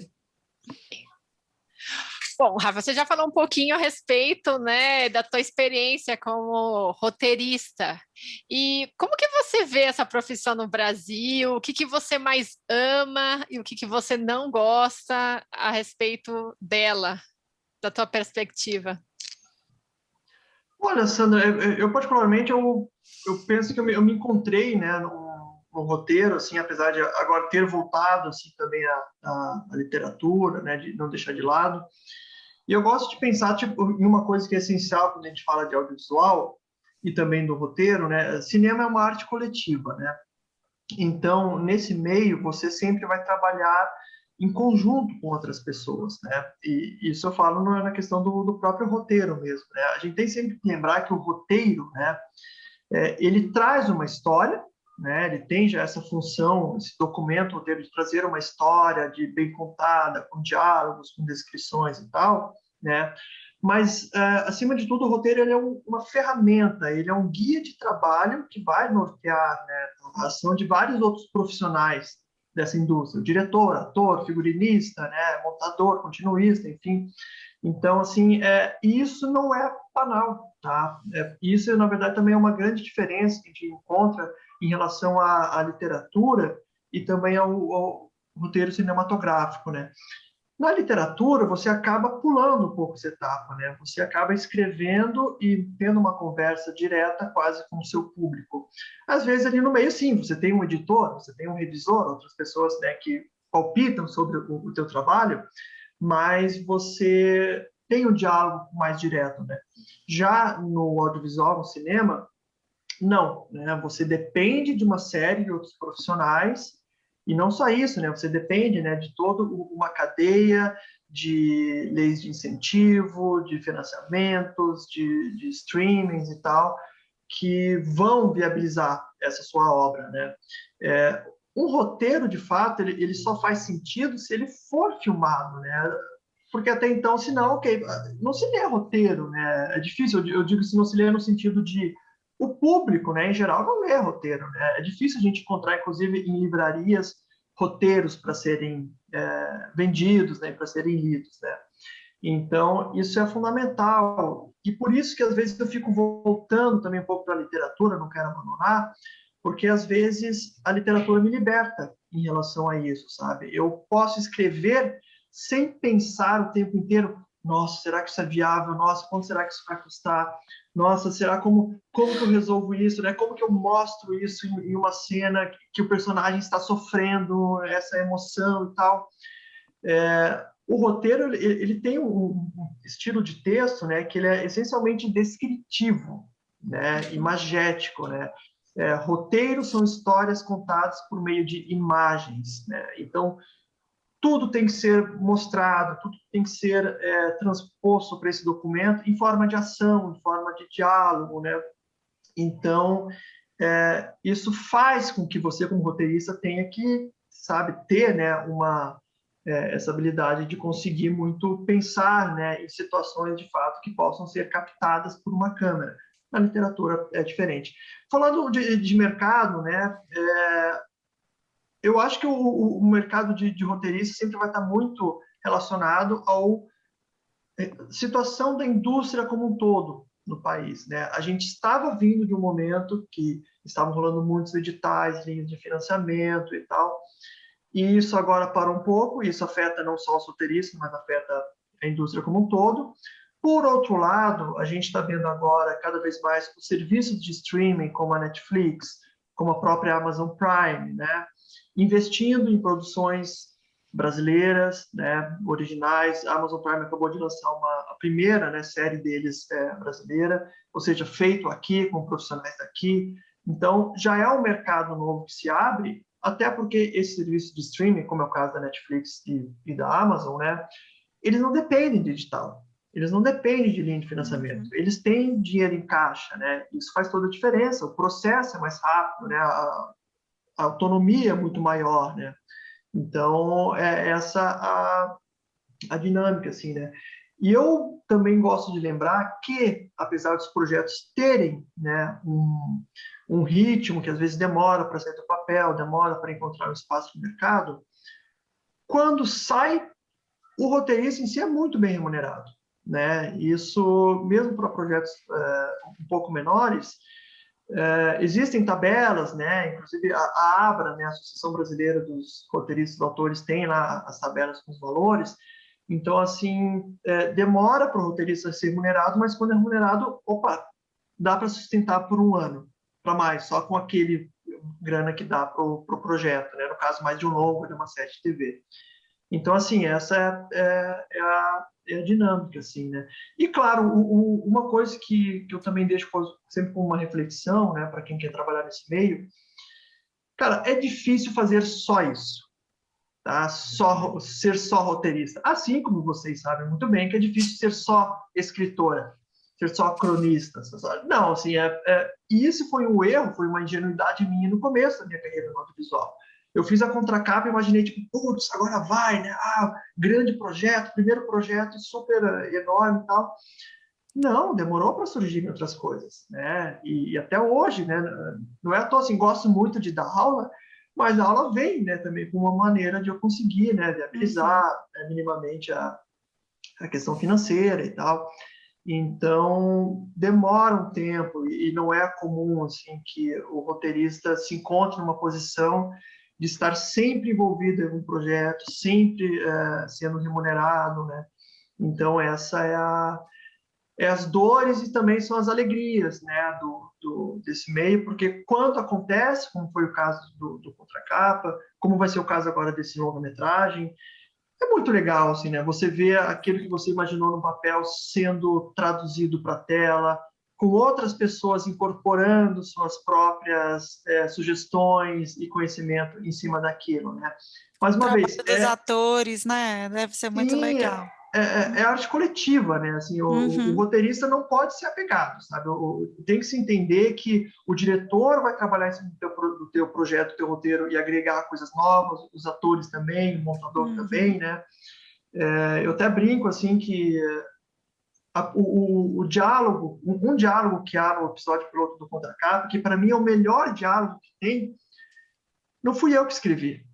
S2: Bom, Rafa, você já falou um pouquinho a respeito, né, da tua experiência como roteirista. E como que você vê essa profissão no Brasil? O que que você mais ama e o que que você não gosta a respeito dela, da tua perspectiva?
S1: Olha, Sandra, eu particularmente eu penso que eu me encontrei, né, no roteiro, assim, apesar de agora ter voltado assim também à literatura, né, de não deixar de lado. E eu gosto de pensar tipo em uma coisa que é essencial quando a gente fala de audiovisual e também do roteiro, né? Cinema é uma arte coletiva, né? Então, nesse meio, você sempre vai trabalhar em conjunto com outras pessoas, né? E isso eu falo na questão do próprio roteiro mesmo, né? A gente tem sempre que lembrar que o roteiro, né, ele traz uma história, né? Ele tem já essa função, esse documento, o roteiro, de trazer uma história de bem contada, com diálogos, com descrições e tal, né? Mas, acima de tudo, o roteiro ele é uma ferramenta, ele é um guia de trabalho que vai nortear, né, a ação de vários outros profissionais dessa indústria, diretor, ator, figurinista, né, montador, continuista, enfim. Então, assim, isso não é banal, tá? Isso, na verdade, também é uma grande diferença que a gente encontra em relação à literatura e também ao roteiro cinematográfico, né? Na literatura, você acaba pulando um pouco essa etapa, né? Você acaba escrevendo e tendo uma conversa direta quase com o seu público. Às vezes, ali no meio, sim, você tem um editor, você tem um revisor, outras pessoas, né, que palpitam sobre o teu trabalho, mas você tem um diálogo mais direto, né? Já no audiovisual, no cinema, não, né? Você depende de uma série de outros profissionais. E não só isso, né? Você depende, né, de toda uma cadeia de leis de incentivo, de financiamentos, de streamings e tal, que vão viabilizar essa sua obra, né? Um roteiro, de fato, ele só faz sentido se ele for filmado, né? Porque até então, se não, ok, não se lê roteiro, né? É difícil, eu digo se não se lê no sentido de o público, né, em geral, não lê roteiro, né? É difícil a gente encontrar, inclusive, em livrarias, roteiros para serem vendidos, né, para serem lidos, né? Então, isso é fundamental. E por isso que, às vezes, eu fico voltando também um pouco para a literatura, não quero abandonar, porque, às vezes, a literatura me liberta em relação a isso, sabe? Eu posso escrever sem pensar o tempo inteiro, nossa, será que isso é viável? Nossa, quanto será que isso vai custar? Nossa, será como que eu resolvo isso, né? Como que eu mostro isso em uma cena que o personagem está sofrendo essa emoção e tal? O roteiro ele tem um estilo de texto, né, que ele é essencialmente descritivo, né, imagético, né? Roteiros são histórias contadas por meio de imagens, né? Então tudo tem que ser mostrado, tudo tem que ser transposto para esse documento em forma de ação, em forma de diálogo, né? Então, isso faz com que você, como roteirista, tenha que, sabe, ter, né, essa habilidade de conseguir muito pensar, né, em situações, de fato, que possam ser captadas por uma câmera. Na literatura é diferente. Falando de mercado, né, eu acho que o mercado de roteirista sempre vai estar muito relacionado à situação da indústria como um todo no país, né? A gente estava vindo de um momento que estavam rolando muitos editais, linhas de financiamento e tal, e isso agora parou um pouco, e isso afeta não só os roteiristas, mas afeta a indústria como um todo. Por outro lado, a gente está vendo agora cada vez mais os serviços de streaming, como a Netflix, como a própria Amazon Prime, né, investindo em produções brasileiras, né, originais. A Amazon Prime acabou de lançar a primeira, né, série deles brasileira, ou seja, feito aqui, com profissionais daqui. Então, já é um mercado novo que se abre, até porque esse serviço de streaming, como é o caso da Netflix e da Amazon, né, eles não dependem de digital, eles não dependem de linha de financiamento, eles têm dinheiro em caixa, né? Isso faz toda a diferença, o processo é mais rápido, né? A autonomia é muito maior, né? Então, essa a dinâmica, assim, né? E eu também gosto de lembrar que, apesar dos projetos terem, né, um ritmo que às vezes demora para sair do papel, demora para encontrar um espaço no mercado, quando sai, o roteirista em si é muito bem remunerado, né? Isso, mesmo para projetos um pouco menores, existem tabelas, né? Inclusive a ABRA, né, a Associação Brasileira dos Roteiristas e Autores, tem lá as tabelas com os valores. Então, assim, demora para o roteirista ser remunerado, mas quando é remunerado, opa, dá para sustentar por um ano, para mais, só com aquele grana que dá para o projeto, né? No caso, mais de um longo, de uma série de TV. Então, assim, essa é a dinâmica, assim, né? E, claro, uma coisa que eu também deixo sempre como uma reflexão, né, para quem quer trabalhar nesse meio, cara, é difícil fazer só isso, tá? Ser só roteirista. Assim como vocês sabem muito bem que é difícil ser só escritora, ser só cronista. Não, assim, e esse foi um erro, foi uma ingenuidade minha no começo da minha carreira no audiovisual. Eu fiz a contracapa e imaginei, tipo, putz, agora vai, né? Grande projeto, primeiro projeto super enorme e tal. Não, demorou para surgirem outras coisas, né? E até hoje, né? Não é à toa, assim, gosto muito de dar aula, mas a aula vem, né, também com uma maneira de eu conseguir, né, viabilizar minimamente a questão financeira e tal. Então, demora um tempo e não é comum assim que o roteirista se encontre numa posição de estar sempre envolvido em um projeto, sempre sendo remunerado, né? Então, essa é as dores e também são as alegrias, né, desse meio, porque quando acontece, como foi o caso do Contracapa, como vai ser o caso agora desse longa-metragem, é muito legal, assim, né? Você vê aquilo que você imaginou no papel sendo traduzido para a tela, com outras pessoas incorporando suas próprias sugestões e conhecimento em cima daquilo, né? Mais
S3: O
S1: uma
S3: trabalho
S1: vez,
S3: dos atores, né? Deve ser muito
S1: sim,
S3: legal.
S1: é arte coletiva, né? Assim, o roteirista não pode ser apegado, sabe? Tem que se entender que o diretor vai trabalhar em cima do teu projeto, do teu roteiro e agregar coisas novas, os atores também, o montador também, né? Eu até brinco, assim, que o diálogo, um diálogo que há no episódio piloto do Contracapa, que para mim é o melhor diálogo que tem, não fui eu que escrevi.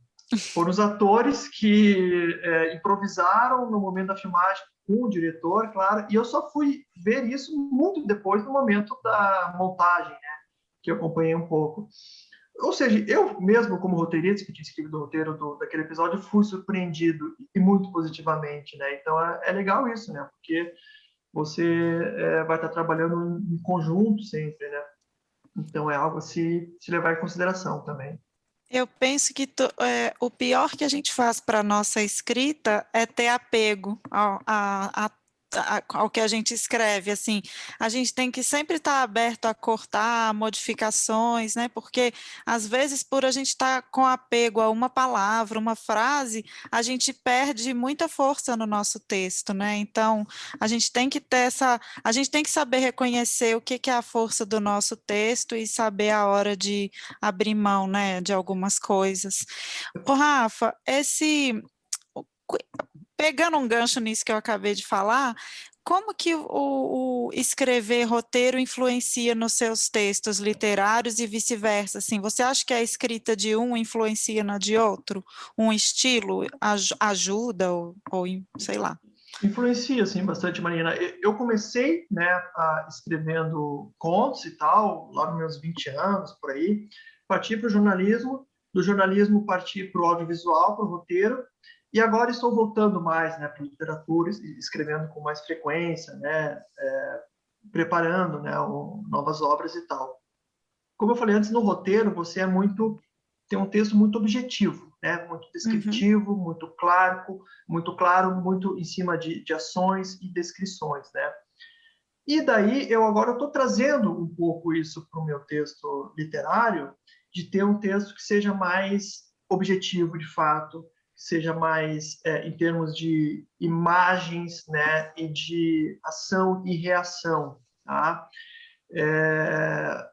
S1: Foram os atores que improvisaram no momento da filmagem com o diretor, claro, e eu só fui ver isso muito depois, no momento da montagem, né, que eu acompanhei um pouco. Ou seja, eu mesmo, como roteirista, que tinha escrito o roteiro daquele episódio, fui surpreendido, e muito positivamente, né? Então é legal isso, né? Porque você vai estar trabalhando em conjunto sempre, né? Então é algo a se levar em consideração também.
S3: Eu penso que o pior que a gente faz para a nossa escrita é ter apego ao que a gente escreve, assim, a gente tem que sempre estar aberto a cortar modificações, né, porque às vezes por a gente estar com apego a uma palavra, uma frase, a gente perde muita força no nosso texto, né, então a gente tem que a gente tem que saber reconhecer o que é a força do nosso texto e saber a hora de abrir mão, né, de algumas coisas. Ô, Rafa, pegando um gancho nisso que eu acabei de falar, como que o escrever roteiro influencia nos seus textos literários e vice-versa? Assim, você acha que a escrita de um influencia na de outro? Um estilo ajuda ou sei lá?
S1: Influencia, sim, bastante, Marina. Eu comecei, né, escrevendo contos e tal, lá nos meus 20 anos, por aí. Parti para o jornalismo, do jornalismo parti para o audiovisual, para o roteiro, e agora estou voltando mais, né, para a literatura, escrevendo com mais frequência, né, preparando, né, novas obras e tal. Como eu falei antes, no roteiro, você tem um texto muito objetivo, né? Muito descritivo, muito claro, muito em cima de ações e descrições, né? E daí eu agora estou trazendo um pouco isso para o meu texto literário, de ter um texto que seja mais objetivo, de fato, que seja mais em termos de imagens, né? E de ação e reação, tá?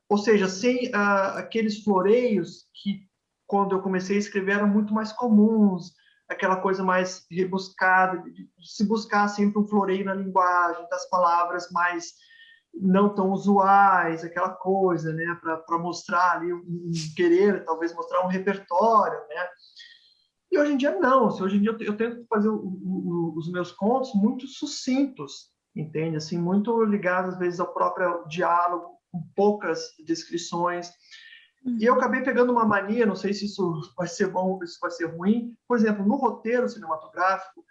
S1: Ou seja, sem aqueles floreios que, quando eu comecei a escrever, eram muito mais comuns, aquela coisa mais rebuscada, de se buscar sempre um floreio na linguagem, das palavras mais não tão usuais, aquela coisa, né, para mostrar ali, querer talvez mostrar um repertório, né? E hoje em dia não, hoje em dia eu tento fazer os meus contos muito sucintos, entende? Assim, muito ligados às vezes ao próprio diálogo, com poucas descrições. E eu acabei pegando uma mania, não sei se isso vai ser bom ou se isso vai ser ruim. Por exemplo, no roteiro cinematográfico,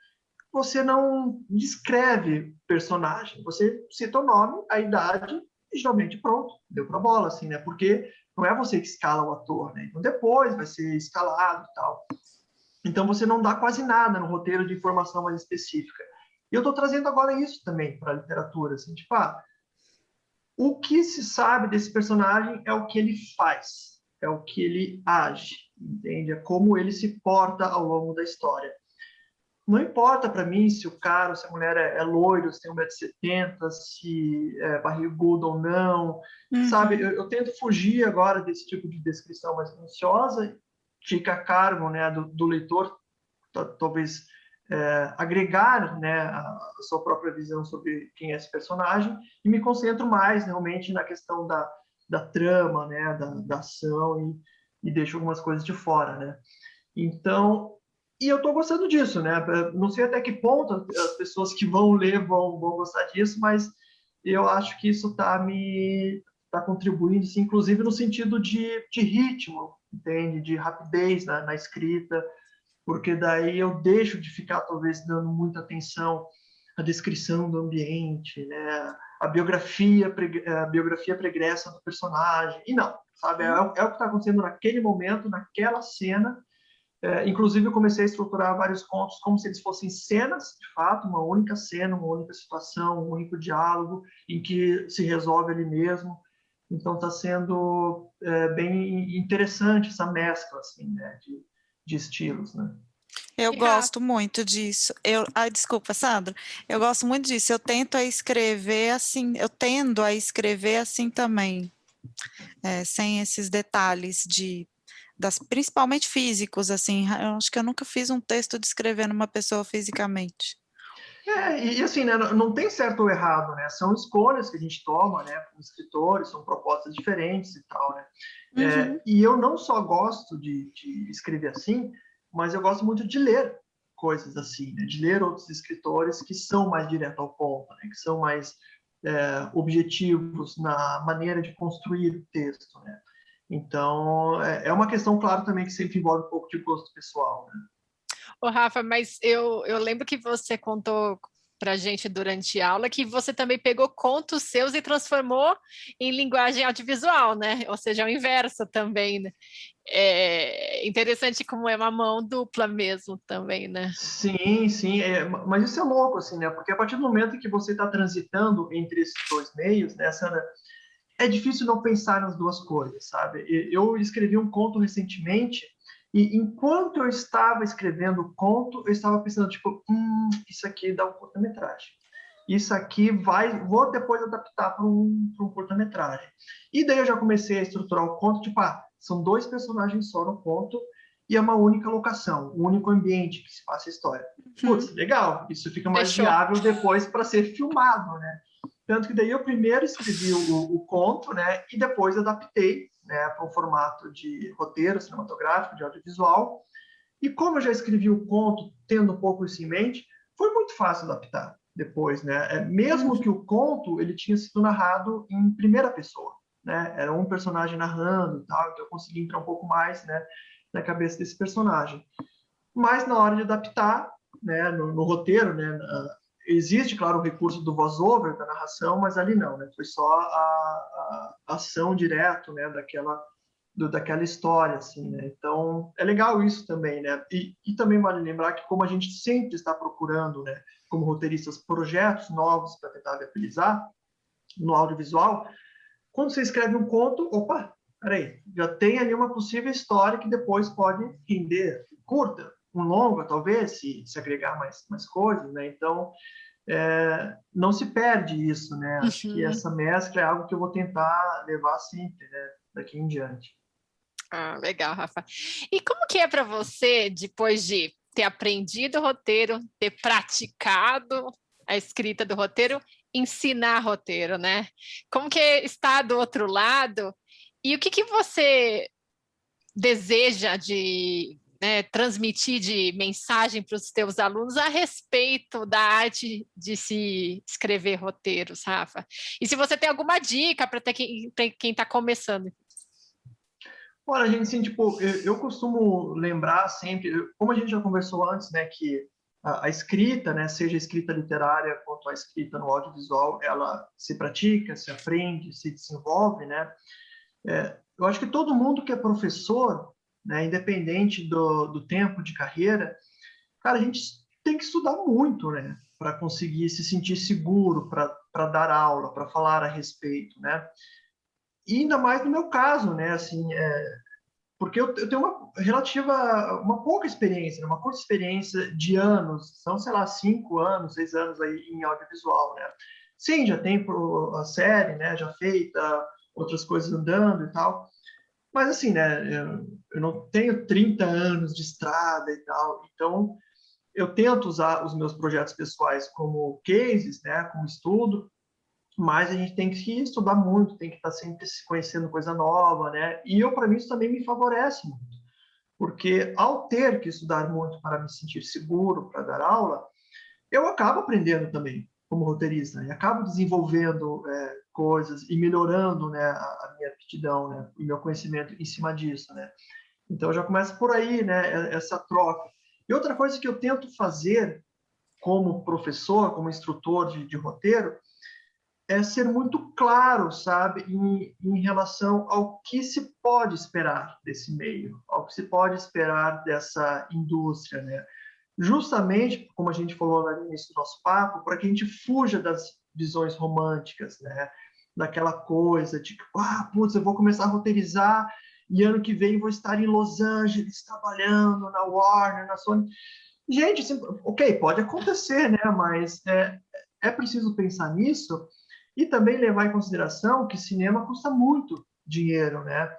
S1: você não descreve personagem, você cita o nome, a idade e geralmente pronto, deu para bola, assim, né? Porque não é você que escala o ator, né? Então depois vai ser escalado e tal. Então você não dá quase nada no roteiro de informação mais específica. E eu estou trazendo agora isso também para a literatura, assim, tipo, o que se sabe desse personagem é o que ele faz, é o que ele age, entende? É como ele se porta ao longo da história. Não importa para mim se o cara ou se a mulher é loiro, se tem 1,70 m, se é barrigudo ou não, sabe? Eu tento fugir agora desse tipo de descrição mais minuciosa, fica a cargo, né, do leitor, talvez agregar, né, a sua própria visão sobre quem é esse personagem, e me concentro mais realmente na questão da trama, né, da ação, e deixo algumas coisas de fora, né? Então, e eu estou gostando disso, né? Não sei até que ponto as pessoas que vão ler vão gostar disso, mas eu acho que isso está contribuindo, assim, inclusive no sentido de ritmo, entende? De rapidez na escrita, porque daí eu deixo de ficar, talvez, dando muita atenção à descrição do ambiente, né? A biografia pregressa do personagem. E não, sabe? É o que está acontecendo naquele momento, naquela cena. Inclusive, eu comecei a estruturar vários contos como se eles fossem cenas, de fato, uma única cena, uma única situação, um único diálogo em que se resolve ali mesmo. Então, está sendo bem interessante essa mescla, assim, né, de estilos, né?
S3: Eu gosto muito disso. Ai, desculpa, Sandra. Eu gosto muito disso. Eu tento a escrever assim, eu tendo a escrever assim também, sem esses detalhes principalmente físicos, assim. Eu acho que eu nunca fiz um texto descrevendo uma pessoa fisicamente.
S1: E assim, né, não tem certo ou errado, né? São escolhas que a gente toma, né, como escritores, são propostas diferentes e tal, né?
S3: Uhum.
S1: E eu não só gosto de escrever assim, mas eu gosto muito de ler coisas assim, né? De ler outros escritores que são mais direto ao ponto, né? Que são mais objetivos na maneira de construir o texto, né? Então, é uma questão, claro, também que sempre envolve um pouco de gosto pessoal, né?
S2: Ô, Rafa, mas eu lembro que você contou para gente durante a aula que você também pegou contos seus e transformou em linguagem audiovisual, né? Ou seja, é o inverso também, né? É interessante como é uma mão dupla mesmo também, né?
S1: Sim, sim, mas isso é louco, assim, né? Porque a partir do momento em que você está transitando entre esses dois meios, né, Sandra, é difícil não pensar nas duas coisas, sabe? Eu escrevi um conto recentemente e enquanto eu estava escrevendo o conto, eu estava pensando, tipo, isso aqui dá um curta-metragem. Isso aqui vou depois adaptar para um curta-metragem. E daí eu já comecei a estruturar o conto, tipo, são dois personagens só no conto e é uma única locação, um único ambiente que se passa a história. Putz, legal, isso fica mais
S2: Fechou.
S1: viável depois para ser filmado, né? Tanto que daí eu primeiro escrevi o conto, né, e depois adaptei, né, para um formato de roteiro cinematográfico, de audiovisual. E como eu já escrevi o conto tendo um pouco isso em mente, foi muito fácil adaptar depois, né? Mesmo que o conto ele tinha sido narrado em primeira pessoa, né? Era um personagem narrando e tal, então eu consegui entrar um pouco mais, né, na cabeça desse personagem. Mas na hora de adaptar, né, no roteiro, né, existe, claro, o recurso do voice-over, da narração, mas ali não, né? Foi só a ação direto, né, daquela história, assim, né? Então, é legal isso também, né? E também vale lembrar que como a gente sempre está procurando, né, como roteiristas, projetos novos para tentar viabilizar no audiovisual, quando você escreve um conto, opa, peraí, já tem ali uma possível história que depois pode render curta, um longa, talvez, se agregar mais coisas, né? Então, não se perde isso, né? Acho que essa mescla é algo que eu vou tentar levar sempre, né? Daqui em diante.
S2: Ah, legal, Rafa. E como que é para você, depois de ter aprendido o roteiro, ter praticado a escrita do roteiro, ensinar roteiro, né? Como que é estar do outro lado? E o que você deseja de transmitir de mensagem para os teus alunos a respeito da arte de se escrever roteiros, Rafa? E se você tem alguma dica para quem está começando?
S1: Olha, gente, assim, tipo, eu costumo lembrar sempre, como a gente já conversou antes, né, que a escrita, né, seja a escrita literária quanto a escrita no audiovisual, ela se pratica, se aprende, se desenvolve, né? Eu acho que todo mundo que é professor, né, independente do tempo de carreira, cara, a gente tem que estudar muito, né, para conseguir se sentir seguro, para dar aula, para falar a respeito, né? E ainda mais no meu caso, né, assim, porque eu tenho uma pouca experiência, né, uma curta experiência de anos, são, sei lá, 5 anos, 6 anos aí em audiovisual, né? Sim, já tem a série, né, já feita, outras coisas andando e tal, mas assim, né, eu não tenho 30 anos de estrada e tal, então eu tento usar os meus projetos pessoais como cases, né, como estudo, mas a gente tem que estudar muito, tem que estar sempre se conhecendo coisa nova, né? E para mim, isso também me favorece muito, porque ao ter que estudar muito para me sentir seguro, para dar aula, eu acabo aprendendo também, como roteirista, e acabo desenvolvendo coisas e melhorando, né, a minha aptidão, né, e meu conhecimento em cima disso, né. Então já começa por aí, né, essa troca. E outra coisa que eu tento fazer como professor, como instrutor de roteiro, é ser muito claro, sabe, em relação ao que se pode esperar desse meio, ao que se pode esperar dessa indústria, né? Justamente, como a gente falou lá no início do nosso papo, para que a gente fuja das visões românticas, né? Daquela coisa de, putz, eu vou começar a roteirizar e ano que vem vou estar em Los Angeles trabalhando na Warner, na Sony. Gente, assim, ok, pode acontecer, né? Mas é preciso pensar nisso e também levar em consideração que cinema custa muito dinheiro, né?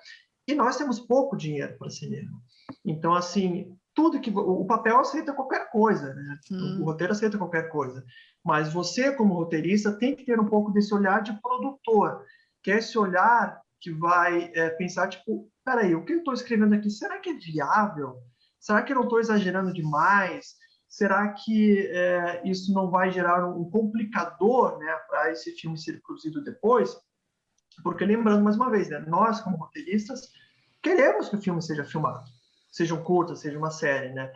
S1: E nós temos pouco dinheiro para cinema. Então, assim, tudo que o papel aceita qualquer coisa, né? O roteiro aceita qualquer coisa. Mas você, como roteirista, tem que ter um pouco desse olhar de produtor, que é esse olhar que vai pensar, tipo, peraí, o que eu estou escrevendo aqui, será que é viável? Será que eu não estou exagerando demais? Será que isso não vai gerar um complicador, né, para esse filme ser produzido depois? Porque, lembrando mais uma vez, né, nós, como roteiristas, queremos que o filme seja filmado, seja um curta, seja uma série, né?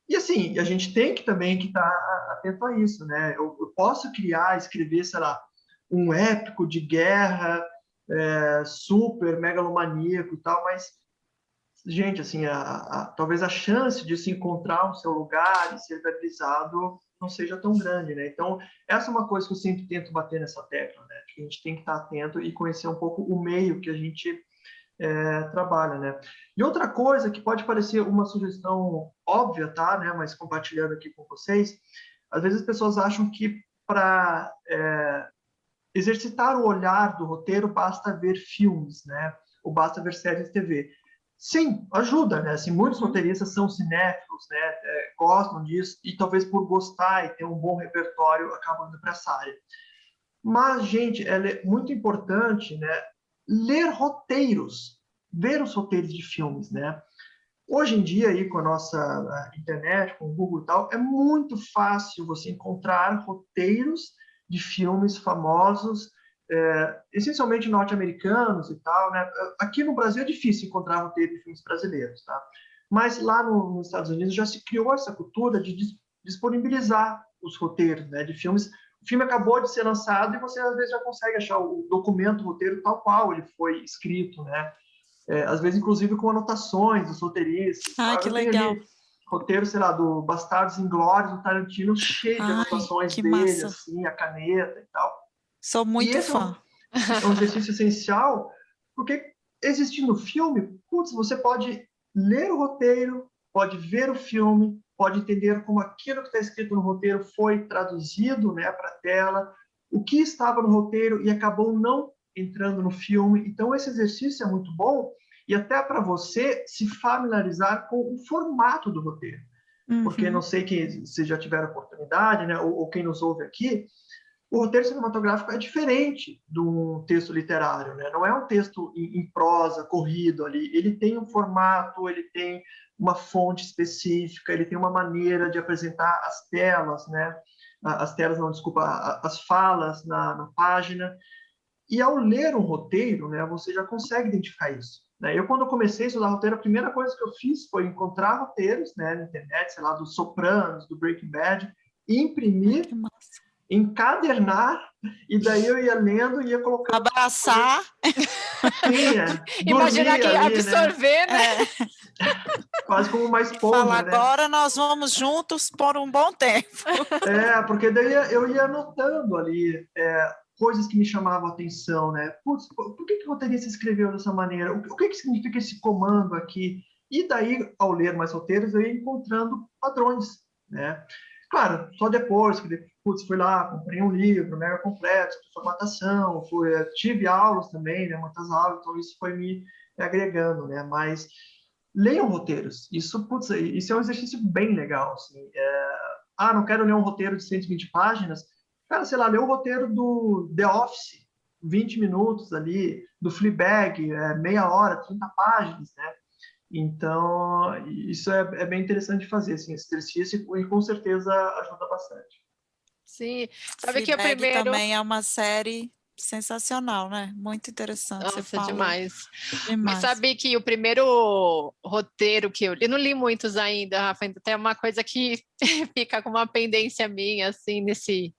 S1: E, assim, a gente tem que também estar atento a isso, né? Eu posso criar, escrever, sei lá, um épico de guerra super megalomaníaco e tal, mas gente, assim, talvez a chance de se encontrar o seu lugar e ser viabilizado não seja tão grande, né? Então, essa é uma coisa que eu sempre tento bater nessa tecla, né? Que a gente tem que estar atento e conhecer um pouco o meio que a gente trabalha, né? E outra coisa que pode parecer uma sugestão óbvia, tá? Né? Mas compartilhando aqui com vocês, às vezes as pessoas acham que para exercitar o olhar do roteiro basta ver filmes, né? Ou basta ver séries de TV. Sim, ajuda, né? Assim, muitos roteiristas são cinéfilos, né? Gostam disso e talvez por gostar e ter um bom repertório acabam indo para essa área. Mas, gente, é muito importante, né? Ler roteiros, ver os roteiros de filmes, né? Hoje em dia, aí, com a nossa internet, com o Google e tal, é muito fácil você encontrar roteiros de filmes famosos, essencialmente norte-americanos e tal, né? Aqui no Brasil é difícil encontrar roteiro de filmes brasileiros, tá? Mas lá nos Estados Unidos já se criou essa cultura de disponibilizar os roteiros, né, de filmes. O filme acabou de ser lançado e você às vezes já consegue achar o documento, o roteiro tal qual ele foi escrito, né? Às vezes inclusive com anotações dos roteiristas.
S3: Que
S1: Eu tenho
S3: legal.
S1: ali roteiro, sei lá, do Bastardos Inglórios, do Tarantino, cheio de anotações
S3: que
S1: dele,
S3: massa.
S1: assim, a caneta e tal.
S3: Sou muito
S1: esse
S3: fã.
S1: É um exercício essencial, porque existindo o filme, putz, você pode ler o roteiro, pode ver o filme, pode entender como aquilo que está escrito no roteiro foi traduzido, né, para a tela, o que estava no roteiro e acabou não entrando no filme. Então, esse exercício é muito bom e até para você se familiarizar com o formato do roteiro. Porque não sei quem, se já tiveram oportunidade, né, ou quem nos ouve aqui, o roteiro cinematográfico é diferente do texto literário, né? Não é um texto em prosa, corrido ali. Ele tem um formato, ele tem uma fonte específica, ele tem uma maneira de apresentar as telas, né? As telas, não, desculpa, as falas na página. E ao ler um roteiro, né, você já consegue identificar isso. Né? Eu, quando comecei a estudar roteiro, a primeira coisa que eu fiz foi encontrar roteiros, né, na internet, sei lá, dos Sopranos, do Breaking Bad, e imprimir, encadernar, e daí eu ia lendo e ia colocando...
S3: Abraçar.
S1: Sim,
S2: imaginar que
S1: ali,
S2: absorver, né?
S1: Quase como uma esponja,
S3: Fala,
S1: né?
S3: agora nós vamos juntos por um bom tempo.
S1: Porque daí eu ia anotando ali coisas que me chamavam a atenção, né? Putz, por que o roteirista escreveu dessa maneira? O que significa esse comando aqui? E daí, ao ler mais roteiros, eu ia encontrando padrões, né? Claro, só depois que fui lá, comprei um livro mega completo de formatação, tive aulas também, né? Muitas aulas, então isso foi me agregando, né? Mas leiam roteiros. Isso é um exercício bem legal, assim. Não quero ler um roteiro de 120 páginas. Cara, sei lá, lê o roteiro do The Office, 20 minutos ali, do Fleabag, meia hora, 30 páginas, né? Então, isso é bem interessante de fazer, assim, esse exercício, e com certeza ajuda bastante.
S2: Sim, sabe que o
S3: Fleabag
S2: primeiro...
S3: também é uma série sensacional, né? Muito interessante, você
S2: Nossa,
S3: falou
S2: demais. Mas
S3: demais.
S2: sabe que o primeiro roteiro que eu li, não li muitos ainda, Rafa, ainda tem uma coisa que fica com uma pendência minha, assim,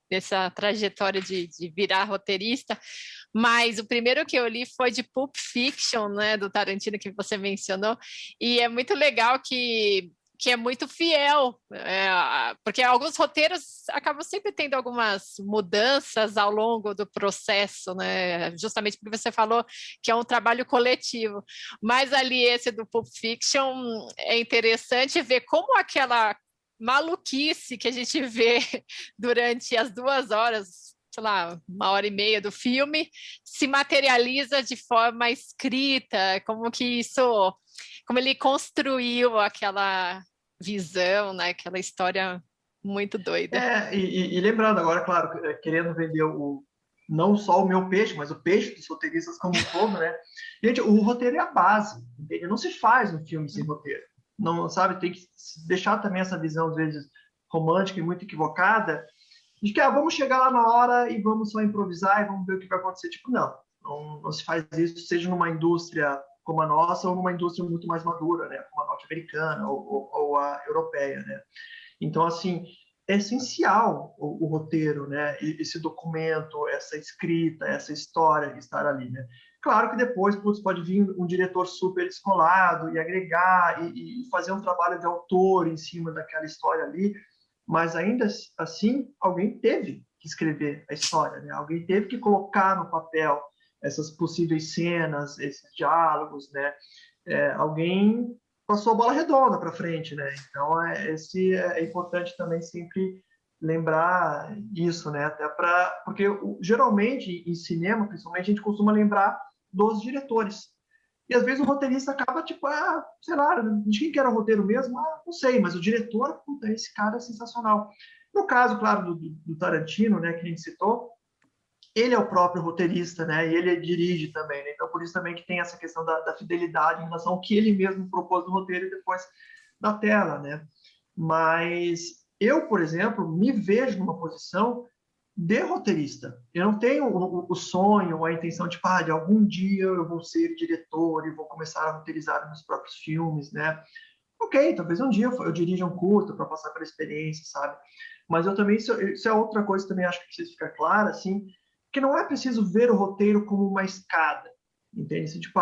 S2: nessa trajetória de virar roteirista, mas o primeiro que eu li foi de Pulp Fiction, né, do Tarantino, que você mencionou, e é muito legal que é muito fiel, porque alguns roteiros acabam sempre tendo algumas mudanças ao longo do processo, né? Justamente porque você falou que é um trabalho coletivo. Mas ali esse do Pulp Fiction é interessante ver como aquela maluquice que a gente vê durante as 2 horas, sei lá, 1 hora e meia do filme, se materializa de forma escrita, como ele construiu aquela visão, né? Aquela história muito doida.
S1: E lembrando agora, claro, querendo vender não só o meu peixe, mas o peixe dos roteiristas como um todo, né? Gente, o roteiro é a base, entende? Não se faz um filme sem roteiro. Não, sabe, tem que deixar também essa visão, às vezes, romântica e muito equivocada, de que vamos chegar lá na hora e vamos só improvisar e vamos ver o que vai acontecer. Tipo, não se faz isso, seja numa indústria como a nossa ou numa indústria muito mais madura, né? Como a norte-americana ou a europeia, né? Então, assim, é essencial o roteiro, né? Esse documento, essa escrita, essa história estar ali, né? Claro que depois pode vir um diretor super descolado e agregar e fazer um trabalho de autor em cima daquela história ali, mas ainda assim alguém teve que escrever a história, né? Alguém teve que colocar no papel essas possíveis cenas, esses diálogos, né? Alguém passou a bola redonda para frente, né? Então é importante também sempre lembrar isso, né? Até porque geralmente em cinema, principalmente, a gente costuma lembrar dos diretores. E às vezes o roteirista acaba tipo, sei lá, de quem que era o roteiro mesmo? Não sei, mas o diretor, puta, esse cara é sensacional. No caso, claro, do Tarantino, né, que a gente citou, ele é o próprio roteirista, né? E ele dirige também, né? Então, por isso também que tem essa questão da fidelidade em relação ao que ele mesmo propôs no roteiro e depois na tela, né? Mas eu, por exemplo, me vejo numa posição de roteirista. Eu não tenho o sonho, a intenção de algum dia eu vou ser diretor e vou começar a roteirizar meus próprios filmes, né? Ok, talvez um dia eu dirija um curto para passar pela experiência, sabe? Mas eu também, isso é outra coisa que também acho que precisa ficar clara, assim, que não é preciso ver o roteiro como uma escada, entende? Assim, tipo,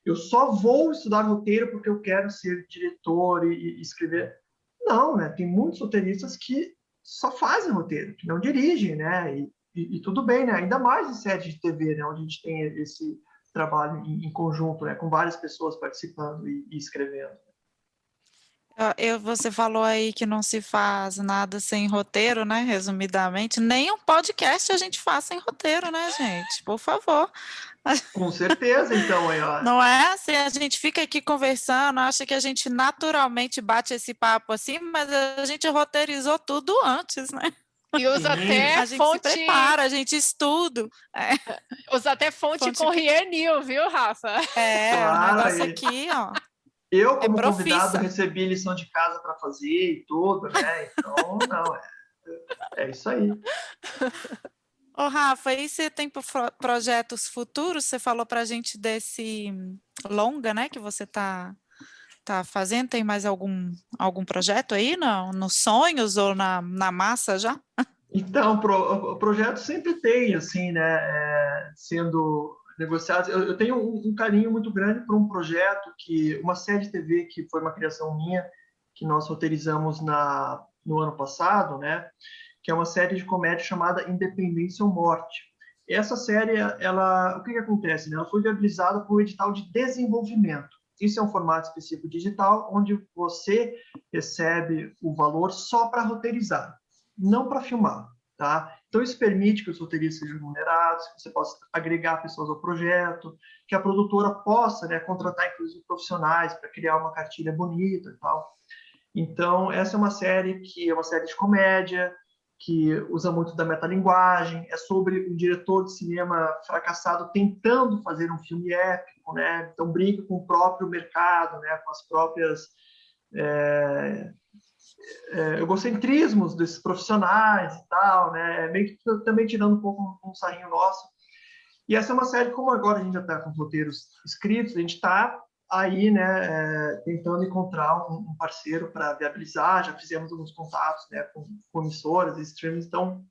S1: eu só vou estudar roteiro porque eu quero ser diretor e escrever. Não, né? Tem muitos roteiristas que só fazem roteiro, que não dirigem, né? E tudo bem, né? Ainda mais em séries de TV, né? Onde a gente tem esse trabalho em conjunto, né? Com várias pessoas participando e escrevendo.
S3: Você falou aí que não se faz nada sem roteiro, né? Resumidamente, nem um podcast a gente faz sem roteiro, né, gente? Por favor.
S1: Com certeza, então,
S3: Não é assim, a gente fica aqui conversando, acha que a gente naturalmente bate esse papo assim, mas a gente roteirizou tudo antes, né?
S2: E usa
S1: sim,
S2: até
S3: A gente se
S2: fonte,
S3: prepara, a gente estuda.
S2: usa até fonte
S3: Fonte...
S2: Corrier New, viu, Rafa?
S3: O
S1: claro.
S3: negócio aqui, ó,
S1: Eu,
S3: é
S1: como convidado,
S3: profissa.
S1: recebi lição de casa para fazer e tudo, né? Então, não, é isso aí.
S3: Ô, Rafa, e você tem projetos futuros? Você falou para a gente desse longa, né, que você tá fazendo. Tem mais algum projeto aí, não? Nos sonhos ou na massa já?
S1: Então, o projeto sempre tem, assim, né? Sendo negociados. Eu tenho um carinho muito grande por um projeto uma série de TV que foi uma criação minha, que nós roteirizamos no ano passado, né? Que é uma série de comédia chamada Independência ou Morte. Essa série, o que acontece? Né? Ela foi viabilizada por um edital de desenvolvimento. Isso é um formato específico digital, onde você recebe o valor só para roteirizar, não para filmar. Tá? Então, isso permite que os roteiristas sejam remunerados, que você possa agregar pessoas ao projeto, que a produtora possa, né, contratar, inclusive, profissionais para criar uma cartilha bonita e tal. Então, essa é uma série que é uma série de comédia, que usa muito da metalinguagem, é sobre um diretor de cinema fracassado tentando fazer um filme épico, né? Então brinca com o próprio mercado, né? Com as próprias egocentrismos desses profissionais e tal, né? Meio que também tirando um pouco um sarrinho nosso. E essa é uma série, como agora a gente já está com os roteiros escritos, a gente está aí, né, tentando encontrar um parceiro para viabilizar. Já fizemos alguns contatos, né, com emissoras e streamings. Então,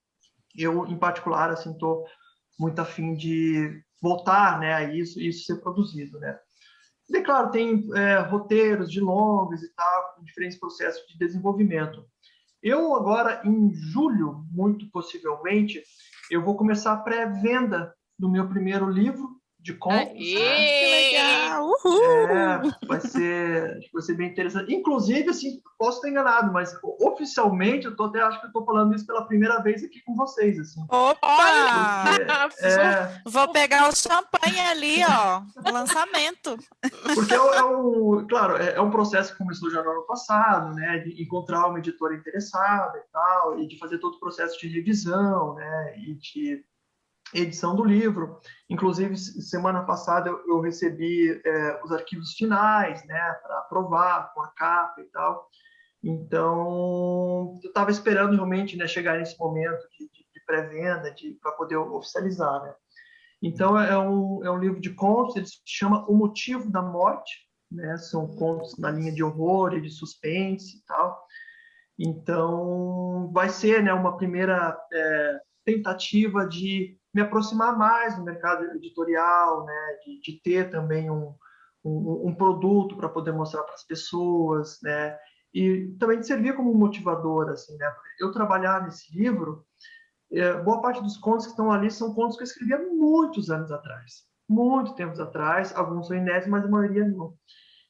S1: eu, em particular, assim, estou muito afim de voltar, né, a isso ser produzido, né. E, claro, tem roteiros de longas e tal, com diferentes processos de desenvolvimento. Eu agora, em julho, muito possivelmente, eu vou começar a pré-venda do meu primeiro livro de contos.
S3: Que legal! Uhul!
S1: Vai ser bem interessante. Inclusive, assim, posso estar enganado, mas oficialmente acho que eu estou falando isso pela primeira vez aqui com vocês. Assim.
S3: Opa!
S1: Porque,
S3: vou pegar o champanhe ali, ó, no lançamento.
S1: Porque claro, é um processo que começou já no ano passado, né, de encontrar uma editora interessada e tal, e de fazer todo o processo de revisão, né, e de edição do livro. Inclusive, semana passada eu recebi os arquivos finais, né, para aprovar com a capa e tal. Então, eu estava esperando realmente, né, chegar nesse momento de pré-venda, para poder oficializar, né. Então, é um livro de contos, ele se chama O Motivo da Morte, né? São contos na linha de horror e de suspense e tal. Então, vai ser, né, uma primeira tentativa de me aproximar mais do mercado editorial, né, de ter também um produto para poder mostrar para as pessoas, né, e também de servir como um motivador, assim, né. Eu trabalhar nesse livro, boa parte dos contos que estão ali são contos que eu escrevi há muitos anos atrás, muito tempos atrás. Alguns são inéditos, mas a maioria não.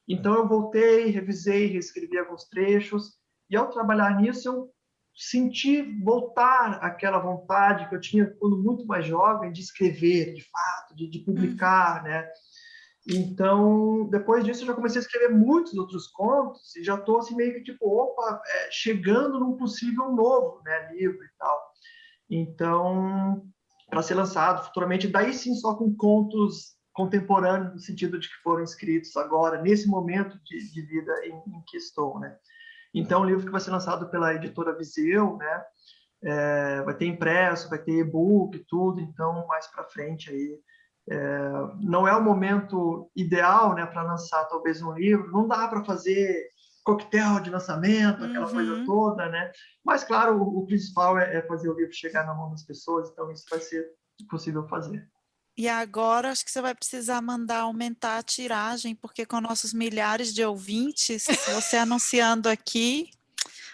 S1: Então eu voltei, revisei, reescrevi alguns trechos, e ao trabalhar nisso eu senti voltar aquela vontade que eu tinha quando muito mais jovem de escrever, de fato, de publicar, né? Então, depois disso, eu já comecei a escrever muitos outros contos e já estou assim meio que tipo, opa, chegando num possível novo, né, livro e tal. Então, para ser lançado futuramente, daí sim só com contos contemporâneos, no sentido de que foram escritos agora, nesse momento de vida em que estou, né? Então, o livro que vai ser lançado pela editora Viseu, né? Vai ter impresso, vai ter e-book, tudo. Então, mais para frente aí, não é o momento ideal, né, para lançar talvez um livro. Não dá para fazer coquetel de lançamento, aquela coisa toda, né? Mas, claro, o principal é fazer o livro chegar na mão das pessoas, então isso vai ser possível fazer.
S3: E agora acho que você vai precisar mandar aumentar a tiragem, porque com nossos milhares de ouvintes, você anunciando aqui,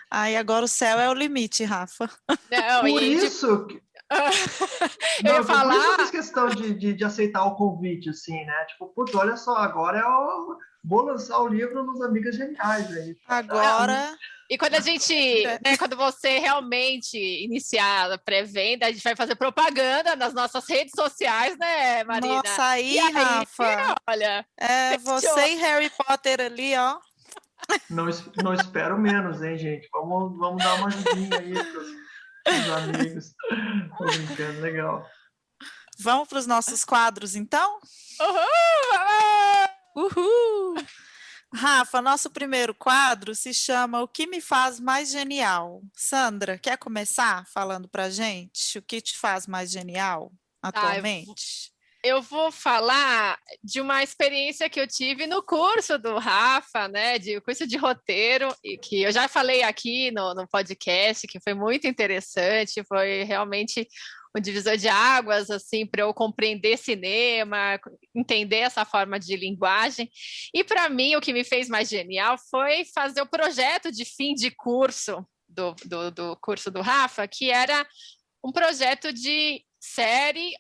S3: aí agora o céu é o limite, Rafa.
S2: Não,
S1: por isso...
S2: eu ia falar...
S1: Por isso eu fiz questão de aceitar o convite, assim, né? Tipo, putz, olha só, agora vou lançar o livro nos Amigas Geniais aí.
S3: Agora...
S2: E quando a gente, né, quando você realmente iniciar a pré-venda, a gente vai fazer propaganda nas nossas redes sociais, né, Marina?
S3: Nossa, aí, Rafa,
S2: olha,
S3: você e Harry Potter ali, ó.
S1: Não espero menos, hein, gente? Vamos dar uma ajudinha aí pros amigos. Tô brincando, legal.
S3: Vamos para os nossos quadros, então?
S2: Uhul!
S3: Uhul! Rafa, nosso primeiro quadro se chama O que me faz mais genial? Sandra, quer começar falando pra gente o que te faz mais genial atualmente?
S2: Eu vou falar de uma experiência que eu tive no curso do Rafa, né, de curso de roteiro, e que eu já falei aqui no podcast, que foi muito interessante, foi realmente um divisor de águas, assim, para eu compreender cinema, entender essa forma de linguagem. E, para mim, o que me fez mais genial foi fazer o projeto de fim de curso do curso do Rafa, que era um projeto de série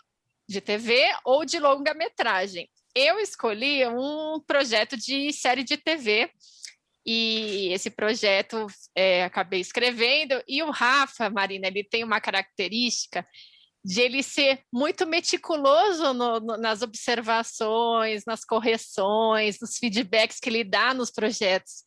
S2: de TV ou de longa-metragem. Eu escolhi um projeto de série de TV, e esse projeto acabei escrevendo. E o Rafa, Marina, ele tem uma característica de ele ser muito meticuloso nas observações, nas correções, nos feedbacks que ele dá nos projetos.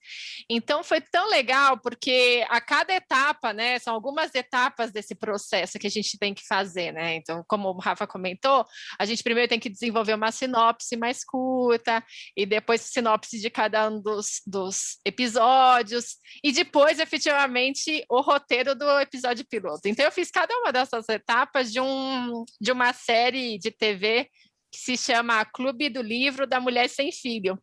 S2: Então, foi tão legal, porque a cada etapa, né, são algumas etapas desse processo que a gente tem que fazer, né? Então, como o Rafa comentou, a gente primeiro tem que desenvolver uma sinopse mais curta, e depois sinopse de cada um dos episódios, e depois, efetivamente, o roteiro do episódio piloto. Então, eu fiz cada uma dessas etapas de uma série de TV que se chama Clube do Livro da Mulher Sem Filho.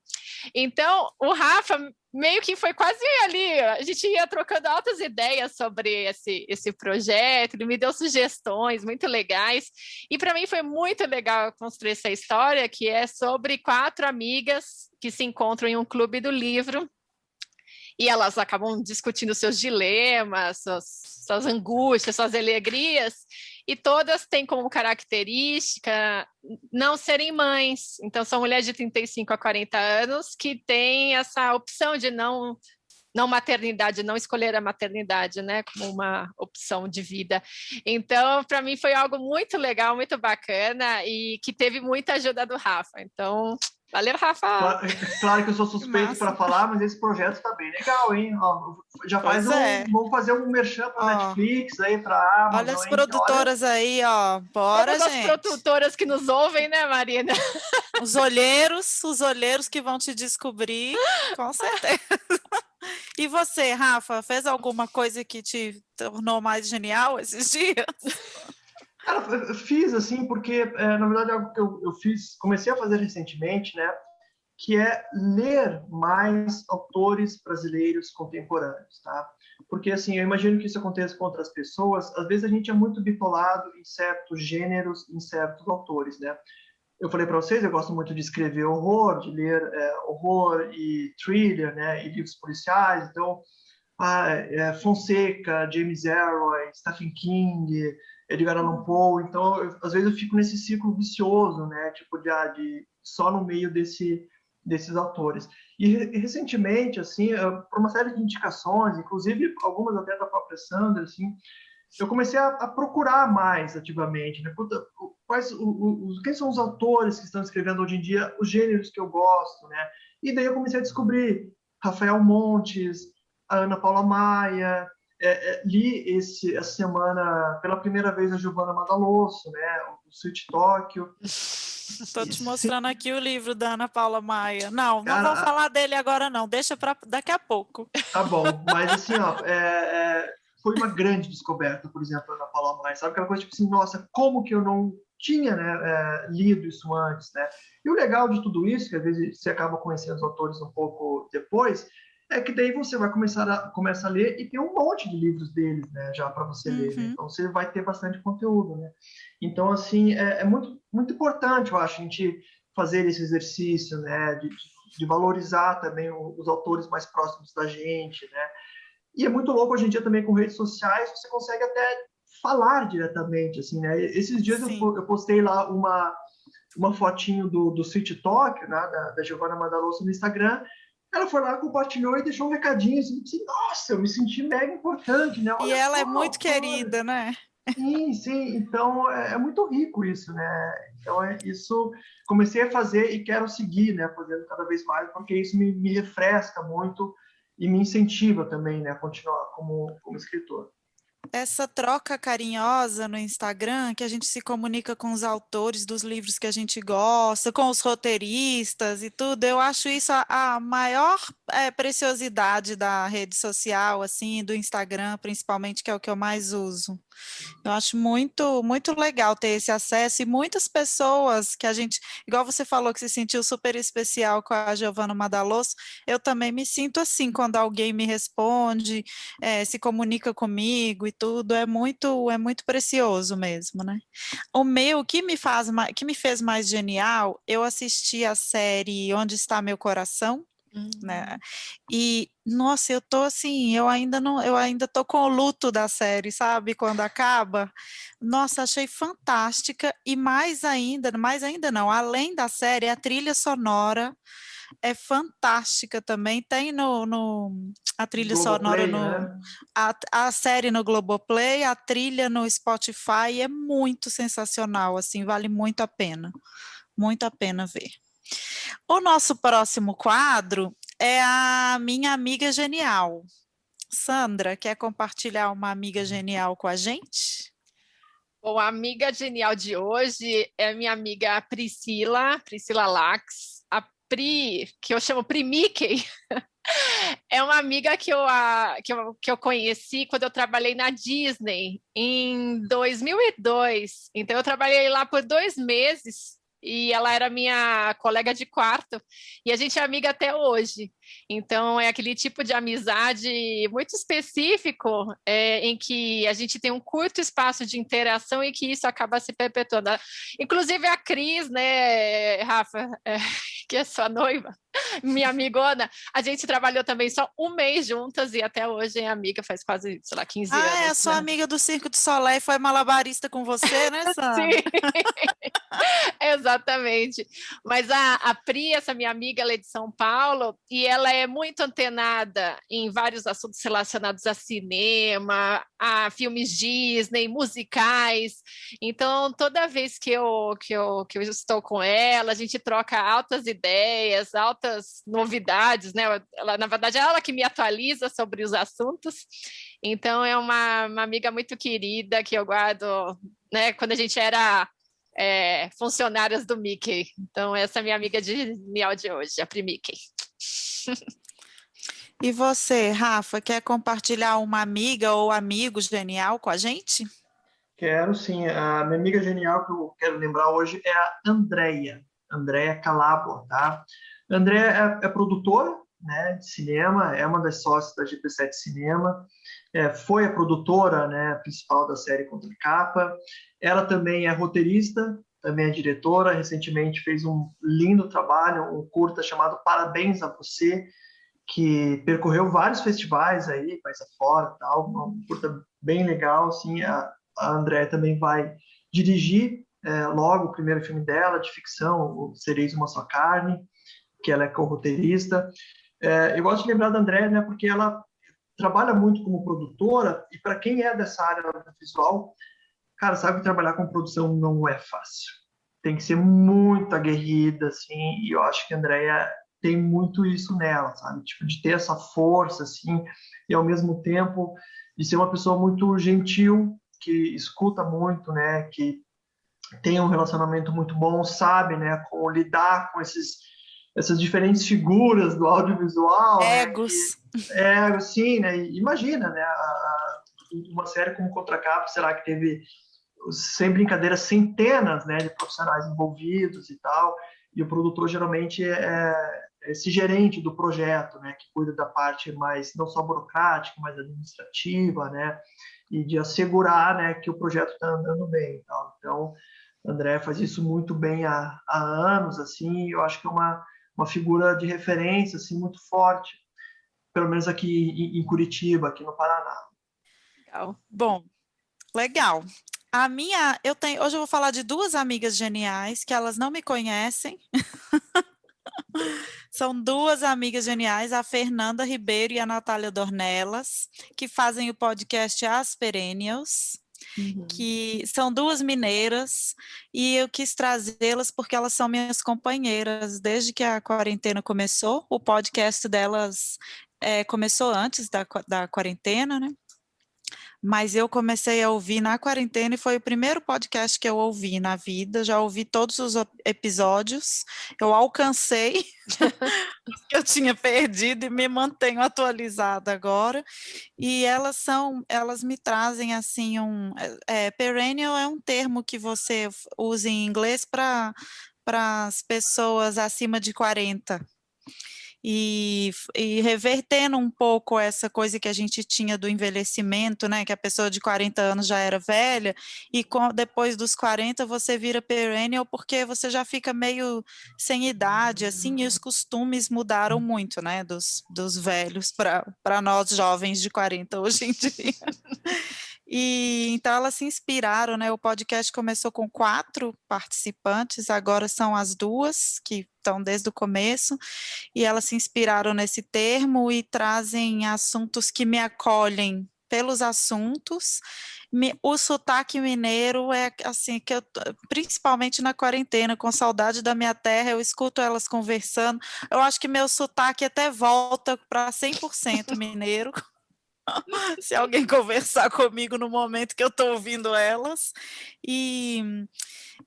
S2: Então, o Rafa meio que foi quase ali, a gente ia trocando altas ideias sobre esse projeto, ele me deu sugestões muito legais, e para mim foi muito legal construir essa história, que é sobre 4 amigas que se encontram em um clube do livro, e elas acabam discutindo seus dilemas, suas angústias, suas alegrias, e todas têm como característica não serem mães. Então, são mulheres de 35 a 40 anos que têm essa opção de não maternidade, não escolher a maternidade, né, como uma opção de vida. Então, para mim foi algo muito legal, muito bacana, e que teve muita ajuda do Rafa. Então, valeu, Rafa!
S1: Claro que eu sou suspeito para falar, mas esse projeto está bem legal, hein? Ó, já faz vamos fazer um merchan para Netflix, aí para Amazon.
S3: Olha as produtoras aí, ó. Bora,
S2: todas
S3: gente.
S2: As produtoras que nos ouvem, né, Marina?
S3: Os olheiros que vão te descobrir, com certeza. E você, Rafa, fez alguma coisa que te tornou mais genial esses dias?
S1: Cara, eu fiz assim, porque, na verdade, é algo que eu comecei a fazer recentemente, né? Que é ler mais autores brasileiros contemporâneos, tá? Porque, assim, eu imagino que isso aconteça com outras pessoas. Às vezes a gente é muito bitolado em certos gêneros, em certos autores, né? Eu falei para vocês, eu gosto muito de escrever horror, de ler horror e thriller, né? E livros policiais. Então, Fonseca, James Ellroy, Stephen King, Edgar Allan Poe. Então, às vezes eu fico nesse ciclo vicioso, né? Tipo, de só no meio desses autores. E recentemente, assim, por uma série de indicações, inclusive algumas até da própria Sandra, assim, eu comecei a procurar mais ativamente, né? Quem são os autores que estão escrevendo hoje em dia, os gêneros que eu gosto, né? E daí eu comecei a descobrir Rafael Montes, a Ana Paula Maia, li essa semana pela primeira vez a Giovanna Madalosso, né? O Sweet Tóquio.
S3: Estou te mostrando aqui o livro da Ana Paula Maia. Não vou falar dele agora não, deixa para daqui a pouco.
S1: Tá bom, mas assim, ó, foi uma grande descoberta, por exemplo, Ana Paula Maia, sabe aquela coisa tipo assim, nossa, como que eu não tinha, né, lido isso antes, né? E o legal de tudo isso, que às vezes você acaba conhecendo os autores um pouco depois, é que daí você vai começar a ler e tem um monte de livros deles, né, já para você ler, né? Então você vai ter bastante conteúdo, né? Então, assim, é muito, muito importante, eu acho, a gente fazer esse exercício, né, de valorizar também os autores mais próximos da gente, né? E é muito louco hoje em dia também com redes sociais, você consegue até falar diretamente, assim, né? Esses dias eu postei lá uma fotinho do Sweet Talk, né, da Giovanna Madalosso no Instagram. Ela foi lá, compartilhou e deixou um recadinho, assim, nossa, eu me senti mega importante, né?
S3: Olha, e ela é muito querida, né?
S1: Sim, então é muito rico isso, né? Então isso comecei a fazer e quero seguir, né? Fazendo cada vez mais, porque isso me refresca muito e me incentiva também, né? A continuar como escritor.
S3: Essa troca carinhosa no Instagram, que a gente se comunica com os autores dos livros que a gente gosta, com os roteiristas e tudo, eu acho isso a maior preciosidade da rede social, assim, do Instagram, principalmente, que é o que eu mais uso. Eu acho muito, muito legal ter esse acesso, e muitas pessoas que a gente, igual você falou que se sentiu super especial com a Giovanna Madalosso, eu também me sinto assim quando alguém me responde, se comunica comigo e tudo, é muito precioso mesmo, né? O meu, que me fez mais genial, eu assisti a série Onde Está Meu Coração, né? E nossa, eu tô assim, eu ainda tô com o luto da série, sabe? Quando acaba. Nossa, achei fantástica, e mais ainda não, além da série, a trilha sonora é fantástica também. Tem a trilha sonora,
S1: né?
S3: a série no Globoplay, a trilha no Spotify, é muito sensacional, assim, vale muito a pena ver. O nosso próximo quadro é a Minha Amiga Genial. Sandra, quer compartilhar uma amiga genial com a gente?
S2: Bom, a amiga genial de hoje é a minha amiga Priscila Lax. A Pri, que eu chamo Pri Mickey, é uma amiga que eu conheci quando eu trabalhei na Disney em 2002. Então, eu trabalhei lá por 2 meses e ela era minha colega de quarto e a gente é amiga até hoje. Então, é aquele tipo de amizade muito específico em que a gente tem um curto espaço de interação e que isso acaba se perpetuando. Inclusive a Cris, né, Rafa, que é sua noiva, minha amigona, a gente trabalhou também só 1 mês juntas e até hoje é amiga, faz quase, sei lá, 15 anos.
S3: É a sua amiga do Circo de Soleil, foi malabarista com você, né, Sandra?
S2: Sim, exatamente. Mas a Pri, essa minha amiga, ela é de São Paulo e ela é muito antenada em vários assuntos relacionados a cinema, a filmes Disney, musicais. Então, toda vez que eu estou com ela, a gente troca altas ideias, altas novidades, né? Ela, na verdade, é ela que me atualiza sobre os assuntos. Então, é uma amiga muito querida que eu guardo, né? Quando a gente era funcionárias do Mickey. Então, essa é a minha amiga genial de hoje, a Pri Mickey.
S3: E você, Rafa, quer compartilhar uma amiga ou amigo genial com a gente?
S1: Quero sim. A minha amiga genial que eu quero lembrar hoje é a Andréia Calabro, tá? A Andréia é produtora, né, de cinema, é uma das sócias da GP7 Cinema, foi a produtora, né, principal da série Contra a Capa. Ela também é roteirista, também é diretora. Recentemente fez um lindo trabalho, um curta chamado Parabéns a Você, que percorreu vários festivais aí, país afora, tal, um curta bem legal, assim. A Andréia também vai dirigir logo o primeiro filme dela, de ficção, o Sereis Uma Só Carne, que ela é co-roteirista. Eu gosto de lembrar da Andréia, né, porque ela trabalha muito como produtora, e para quem é dessa área visual, cara, sabe que trabalhar com produção não é fácil. Tem que ser muito aguerrida, assim, e eu acho que a Andréia tem muito isso nela, sabe? Tipo, de ter essa força, assim, e ao mesmo tempo de ser uma pessoa muito gentil, que escuta muito, né? Que tem um relacionamento muito bom, sabe, né? Como lidar com essas diferentes figuras do audiovisual, né?
S3: Egos.
S1: Sim, né? Imagina, né? Uma série como Contracapa, será que teve, sem brincadeira, centenas, né, de profissionais envolvidos e tal, e o produtor geralmente é esse gerente do projeto, né, que cuida da parte mais, não só burocrática, mas administrativa, né, e de assegurar, né, que o projeto está andando bem e tal. Então, a André faz isso muito bem há anos, assim, eu acho que é uma figura de referência, assim, muito forte, pelo menos aqui em Curitiba, aqui no Paraná.
S2: Legal.
S3: Bom, legal. Hoje eu vou falar de 2 amigas geniais que elas não me conhecem. São 2 amigas geniais, a Fernanda Ribeiro e a Natália Dornelas, que fazem o podcast As Perennials, que são 2 mineiras, e eu quis trazê-las porque elas são minhas companheiras desde que a quarentena começou. O podcast delas começou antes da quarentena, né? Mas eu comecei a ouvir na quarentena e foi o primeiro podcast que eu ouvi na vida. Já ouvi todos os episódios, eu alcancei o que eu tinha perdido e me mantenho atualizada agora. E elas me trazem assim perennial é um termo que você usa em inglês para as pessoas acima de 40. E revertendo um pouco essa coisa que a gente tinha do envelhecimento, né, que a pessoa de 40 anos já era velha, e depois dos 40 você vira perennial porque você já fica meio sem idade, assim, e os costumes mudaram muito, né, dos velhos para nós jovens de 40 hoje em dia. E então elas se inspiraram, né? O podcast começou com 4 participantes, agora são as 2 que estão desde o começo, e elas se inspiraram nesse termo e trazem assuntos que me acolhem pelos assuntos. O sotaque mineiro é assim, que eu, principalmente na quarentena, com saudade da minha terra, eu escuto elas conversando, eu acho que meu sotaque até volta para 100% mineiro, se alguém conversar comigo no momento que eu estou ouvindo elas, e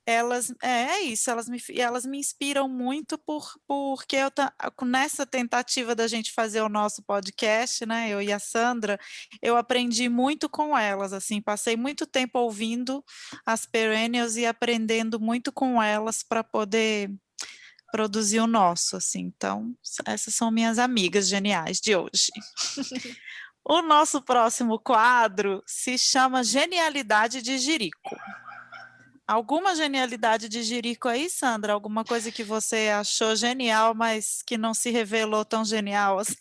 S3: elas, é isso, elas me inspiram muito porque nessa tentativa da gente fazer o nosso podcast, né, eu e a Sandra, eu aprendi muito com elas, assim, passei muito tempo ouvindo as Perennials e aprendendo muito com elas para poder produzir o nosso, assim, então essas são minhas amigas geniais de hoje. O nosso próximo quadro se chama Genialidade de Jerico. Alguma genialidade de Jerico aí, Sandra? Alguma coisa que você achou genial, mas que não se revelou tão genial assim?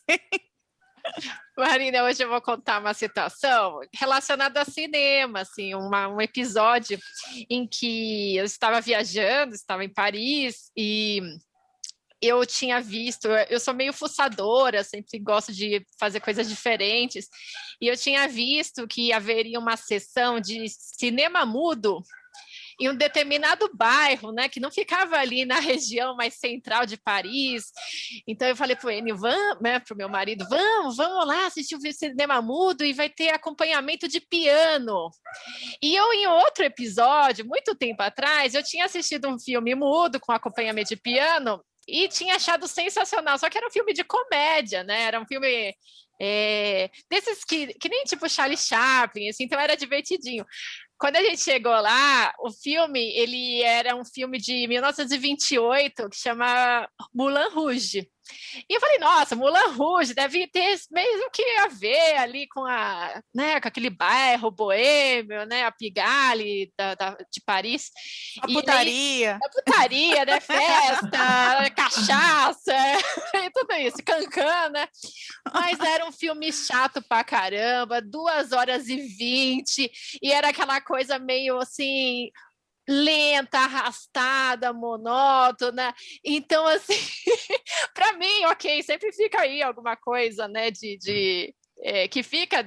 S2: Marina, hoje eu vou contar uma situação relacionada a cinema, assim, um episódio em que eu estava viajando, estava em Paris e eu tinha visto, eu sou meio fuçadora, sempre gosto de fazer coisas diferentes, e eu tinha visto que haveria uma sessão de cinema mudo em um determinado bairro, né, que não ficava ali na região mais central de Paris. Então eu falei para o Enio, vamos, né, para o meu marido, vamos lá assistir o cinema mudo e vai ter acompanhamento de piano. E eu, em outro episódio, muito tempo atrás, eu tinha assistido um filme mudo com acompanhamento de piano e tinha achado sensacional, só que era um filme de comédia, né? Era um filme desses que nem tipo Charlie Chaplin, assim, então era divertidinho. Quando a gente chegou lá, o filme, ele era um filme de 1928 que chama Moulin Rouge. E eu falei, nossa, Moulin Rouge deve ter mesmo que a ver ali com com aquele bairro boêmio, né, a Pigalle de Paris.
S3: A putaria.
S2: A putaria, né, festa, cachaça, e tudo isso, cancan, né? Mas era um filme chato pra caramba, 2h20, e era aquela coisa meio assim lenta, arrastada, monótona. Então, assim, para mim, ok, sempre fica aí alguma coisa, né, que fica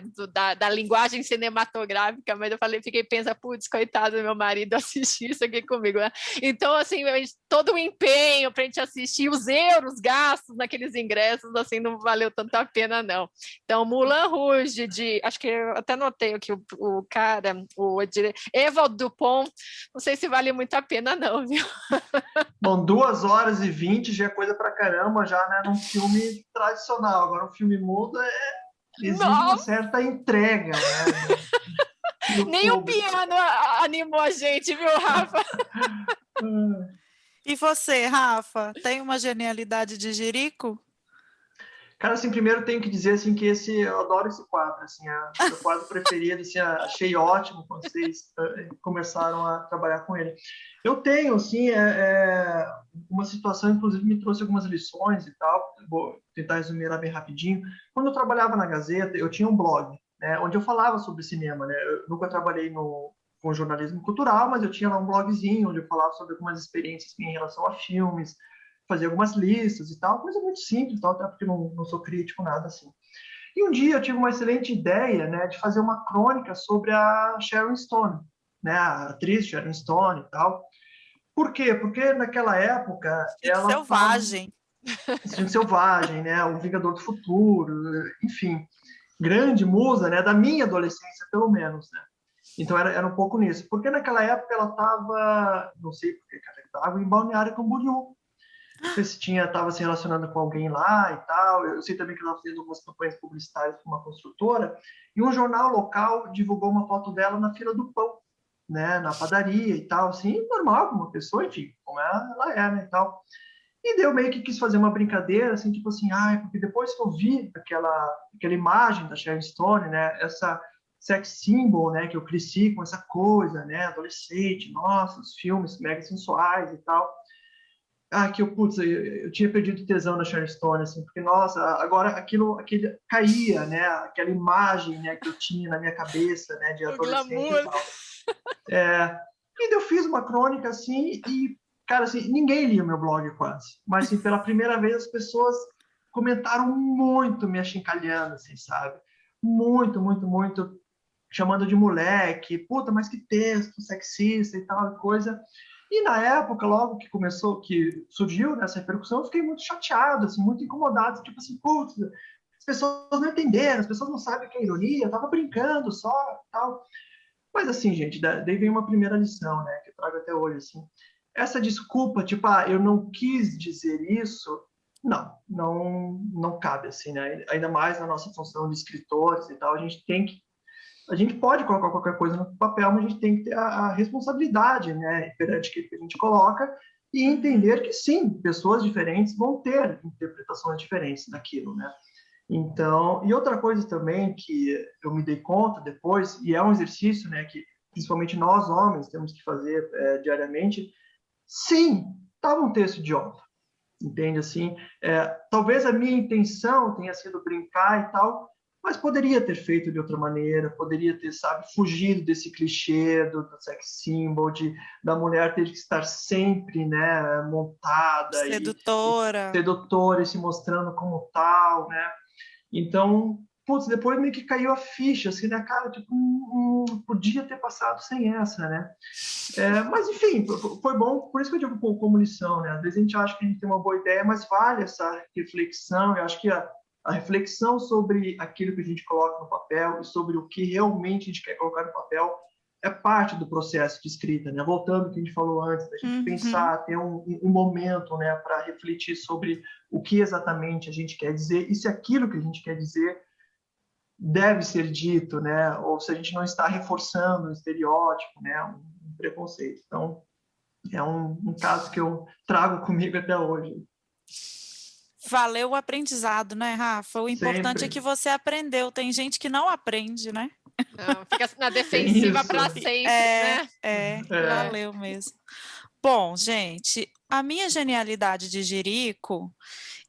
S2: da linguagem cinematográfica, mas eu fiquei pensando, putz, coitado do meu marido assistir isso aqui comigo, né? Então, assim, todo o empenho para a gente assistir, os euros gastos naqueles ingressos, assim, não valeu tanto a pena, não. Então, Moulin Rouge, acho que eu até notei aqui o cara, o Evald Dupont, não sei se vale muito a pena, não, viu?
S1: Bom, 2h20 já é coisa pra caramba, já, né, num filme tradicional. Agora, um filme mudo exige uma certa entrega, né?
S2: Nem o piano animou a gente, viu, Rafa?
S3: E você, Rafa, tem uma genialidade de Jerico?
S1: Cara, assim, primeiro tenho que dizer assim que eu adoro esse quadro, assim, é o meu quadro preferido, assim, achei ótimo quando vocês começaram a trabalhar com ele. Eu tenho, assim, uma situação, inclusive, me trouxe algumas lições e tal, vou tentar resumir ela bem rapidinho. Quando eu trabalhava na Gazeta, eu tinha um blog, né, onde eu falava sobre cinema, né, eu nunca trabalhei com jornalismo cultural, mas eu tinha lá um blogzinho onde eu falava sobre algumas experiências em relação a filmes, fazer algumas listas e tal, coisa muito simples, tal, até porque não sou crítico, nada assim. E um dia eu tive uma excelente ideia, né, de fazer uma crônica sobre a Sharon Stone, né, a atriz Sharon Stone e tal. Por quê? Porque naquela época ela
S3: selvagem,
S1: selvagem, né, o Vingador do Futuro, enfim, grande musa, né, da minha adolescência pelo menos, né. Então era um pouco nisso, porque naquela época ela estava, não sei porque ela estava em Balneário Camboriú. Não sei se estava se relacionando com alguém lá e tal. Eu sei também que ela fez algumas campanhas publicitárias para uma construtora. E um jornal local divulgou uma foto dela na fila do pão, né, na padaria e tal. Assim, normal, como uma pessoa, enfim, como ela é, né, e tal. E eu meio que quis fazer uma brincadeira, assim, tipo assim, porque depois que eu vi aquela imagem da Sharon Stone, né, essa sex symbol, né, que eu cresci com essa coisa, né, adolescente, nossa, os filmes mega sensuais e tal. que eu tinha perdido tesão na Sharon Stone, assim, porque, nossa, agora aquilo caía, né, aquela imagem, né, que eu tinha na minha cabeça, né, de
S2: O
S1: adolescente e
S2: glamour.
S1: tal. E eu fiz uma crônica, assim, e, cara, assim, ninguém lia o meu blog quase, mas, assim, pela primeira vez as pessoas comentaram muito me achincalhando, assim, sabe? Muito, muito, muito, chamando de moleque, puta, mas que texto sexista e tal, coisa. E na época, logo que começou, que surgiu nessa repercussão, eu fiquei muito chateado, assim, muito incomodado, tipo assim, putz, as pessoas não entenderam, as pessoas não sabem o que é ironia, eu tava brincando só, tal. Mas assim, gente, daí vem uma primeira lição, né, que eu trago até hoje, assim. Essa desculpa, tipo, eu não quis dizer isso, não cabe, assim, né? Ainda mais na nossa função de escritores e tal, a gente pode colocar qualquer coisa no papel, mas a gente tem que ter a responsabilidade, né, perante aquilo que a gente coloca e entender que sim, pessoas diferentes vão ter interpretações diferentes daquilo, né? Então, e outra coisa também que eu me dei conta depois, e é um exercício, né, que principalmente nós homens temos que fazer diariamente, sim, estava um texto idiota, entende assim? Talvez a minha intenção tenha sido brincar e tal, mas poderia ter feito de outra maneira, poderia ter, sabe, fugido desse clichê do sex symbol, da mulher ter que estar sempre, né, montada e
S3: Sedutora.
S1: sedutora e se mostrando como tal, né? Então, putz, depois meio que caiu a ficha, assim, né, cara, tipo, podia ter passado sem essa, né? Mas, enfim, foi bom, por isso que eu digo como lição, né? Às vezes a gente acha que a gente tem uma boa ideia, mas vale essa reflexão, eu acho que a reflexão sobre aquilo que a gente coloca no papel e sobre o que realmente a gente quer colocar no papel é parte do processo de escrita, né? Voltando ao que a gente falou antes, da gente pensar, ter um momento, né, para refletir sobre o que exatamente a gente quer dizer e se aquilo que a gente quer dizer deve ser dito, né? Ou se a gente não está reforçando um estereótipo, né? Um preconceito. Então, é um caso que eu trago comigo até hoje.
S3: Valeu o aprendizado, né, Rafa? O importante é
S1: Sempre.
S3: que você aprendeu. Tem gente que não aprende, né?
S2: Não, fica na
S1: Tem
S2: defensiva
S1: isso.
S2: para sempre, né? É.
S3: Valeu mesmo. Bom, gente, a minha genialidade de Jerico,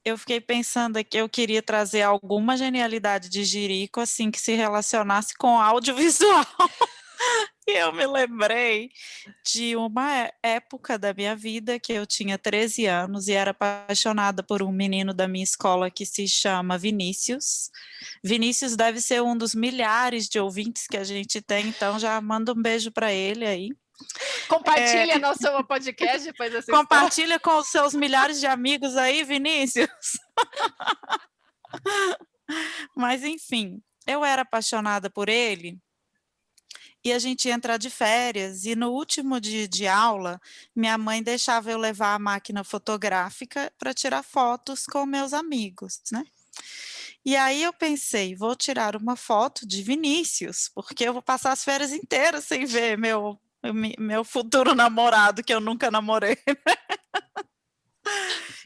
S3: eu fiquei pensando aqui, eu queria trazer alguma genialidade de Jerico, assim, que se relacionasse com audiovisual. E eu me lembrei de uma época da minha vida que eu tinha 13 anos e era apaixonada por um menino da minha escola que se chama Vinícius. Vinícius deve ser um dos milhares de ouvintes que a gente tem, então já manda um beijo para ele aí.
S2: Compartilha nosso podcast depois dessa história.
S3: Compartilha com os seus milhares de amigos aí, Vinícius. Mas enfim, eu era apaixonada por ele e a gente ia entrar de férias e no último dia de aula, minha mãe deixava eu levar a máquina fotográfica para tirar fotos com meus amigos, né? E aí eu pensei, vou tirar uma foto de Vinícius, porque eu vou passar as férias inteiras sem ver meu futuro namorado, que eu nunca namorei.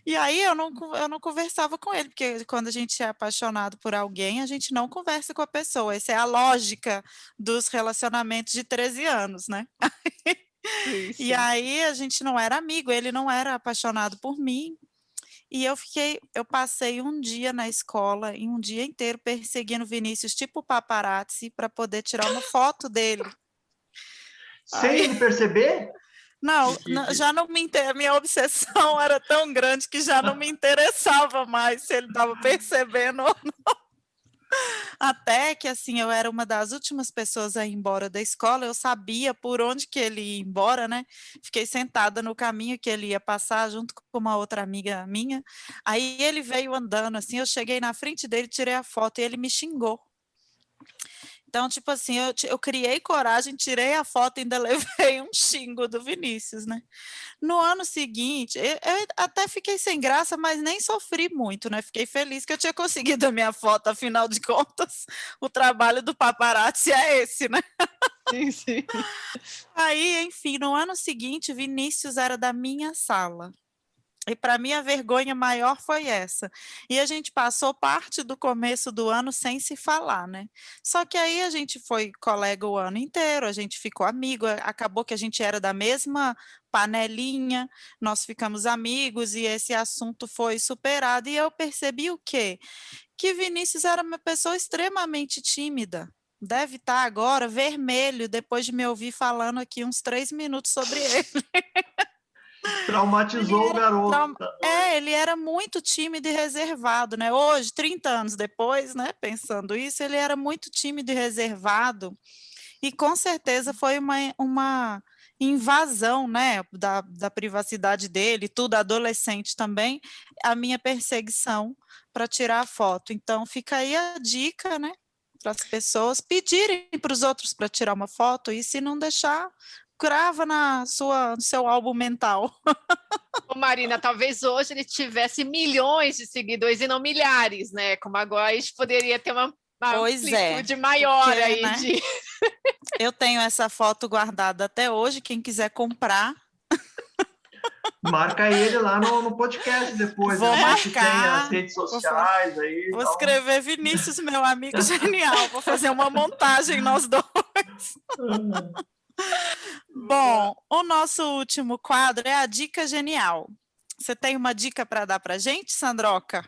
S3: E aí eu não conversava com ele, porque quando a gente é apaixonado por alguém, a gente não conversa com a pessoa. Essa é a lógica dos relacionamentos de 13 anos, né?
S2: Sim,
S3: E
S2: sim.
S3: aí a gente não era amigo, ele não era apaixonado por mim. E eu passei um dia na escola, e um dia inteiro perseguindo Vinícius, tipo paparazzi, para poder tirar uma foto dele.
S1: Sem ele perceber?
S3: Não, já não minha obsessão era tão grande que já não me interessava mais se ele estava percebendo. Até que, assim, eu era uma das últimas pessoas a ir embora da escola, eu sabia por onde que ele ia embora, né? Fiquei sentada no caminho que ele ia passar junto com uma outra amiga minha. Aí ele veio andando, assim, eu cheguei na frente dele, tirei a foto e ele me xingou. Então, tipo assim, eu criei coragem, tirei a foto e ainda levei um xingo do Vinícius, né? No ano seguinte, eu até fiquei sem graça, mas nem sofri muito, né? Fiquei feliz que eu tinha conseguido a minha foto, afinal de contas, o trabalho do paparazzi é esse, né?
S2: Sim, sim.
S3: Aí, enfim, no ano seguinte, Vinícius era da minha sala. E para mim a vergonha maior foi essa. E a gente passou parte do começo do ano sem se falar, né? Só que aí a gente foi colega o ano inteiro, a gente ficou amigo, acabou que a gente era da mesma panelinha, nós ficamos amigos e esse assunto foi superado. E eu percebi o quê? Que Vinícius era uma pessoa extremamente tímida. Deve estar agora vermelho depois de me ouvir falando aqui uns 3 minutos sobre ele.
S1: Traumatizou o garoto.
S3: Ele era muito tímido e reservado, né? Hoje, 30 anos depois, né? Pensando isso, ele era muito tímido e reservado, e com certeza foi uma invasão, né? Da privacidade dele, tudo, adolescente também, a minha perseguição para tirar a foto. Então, fica aí a dica, né? Para as pessoas pedirem para os outros para tirar uma foto, e se não deixar, grava no seu álbum mental.
S2: Ô, Marina, talvez hoje ele tivesse milhões de seguidores e não milhares, né? Como agora a gente poderia ter uma amplitude maior
S3: porque,
S2: aí
S3: né? Eu tenho essa foto guardada até hoje, quem quiser comprar.
S1: Marca ele lá no podcast depois.
S3: Vou
S1: marcar. Que tem as
S3: marcar.
S1: redes sociais aí.
S3: Vou escrever Vinícius, meu amigo genial. Vou fazer uma montagem nós dois. Bom, o nosso último quadro é a dica genial. Você tem uma dica para dar para gente, Sandroca?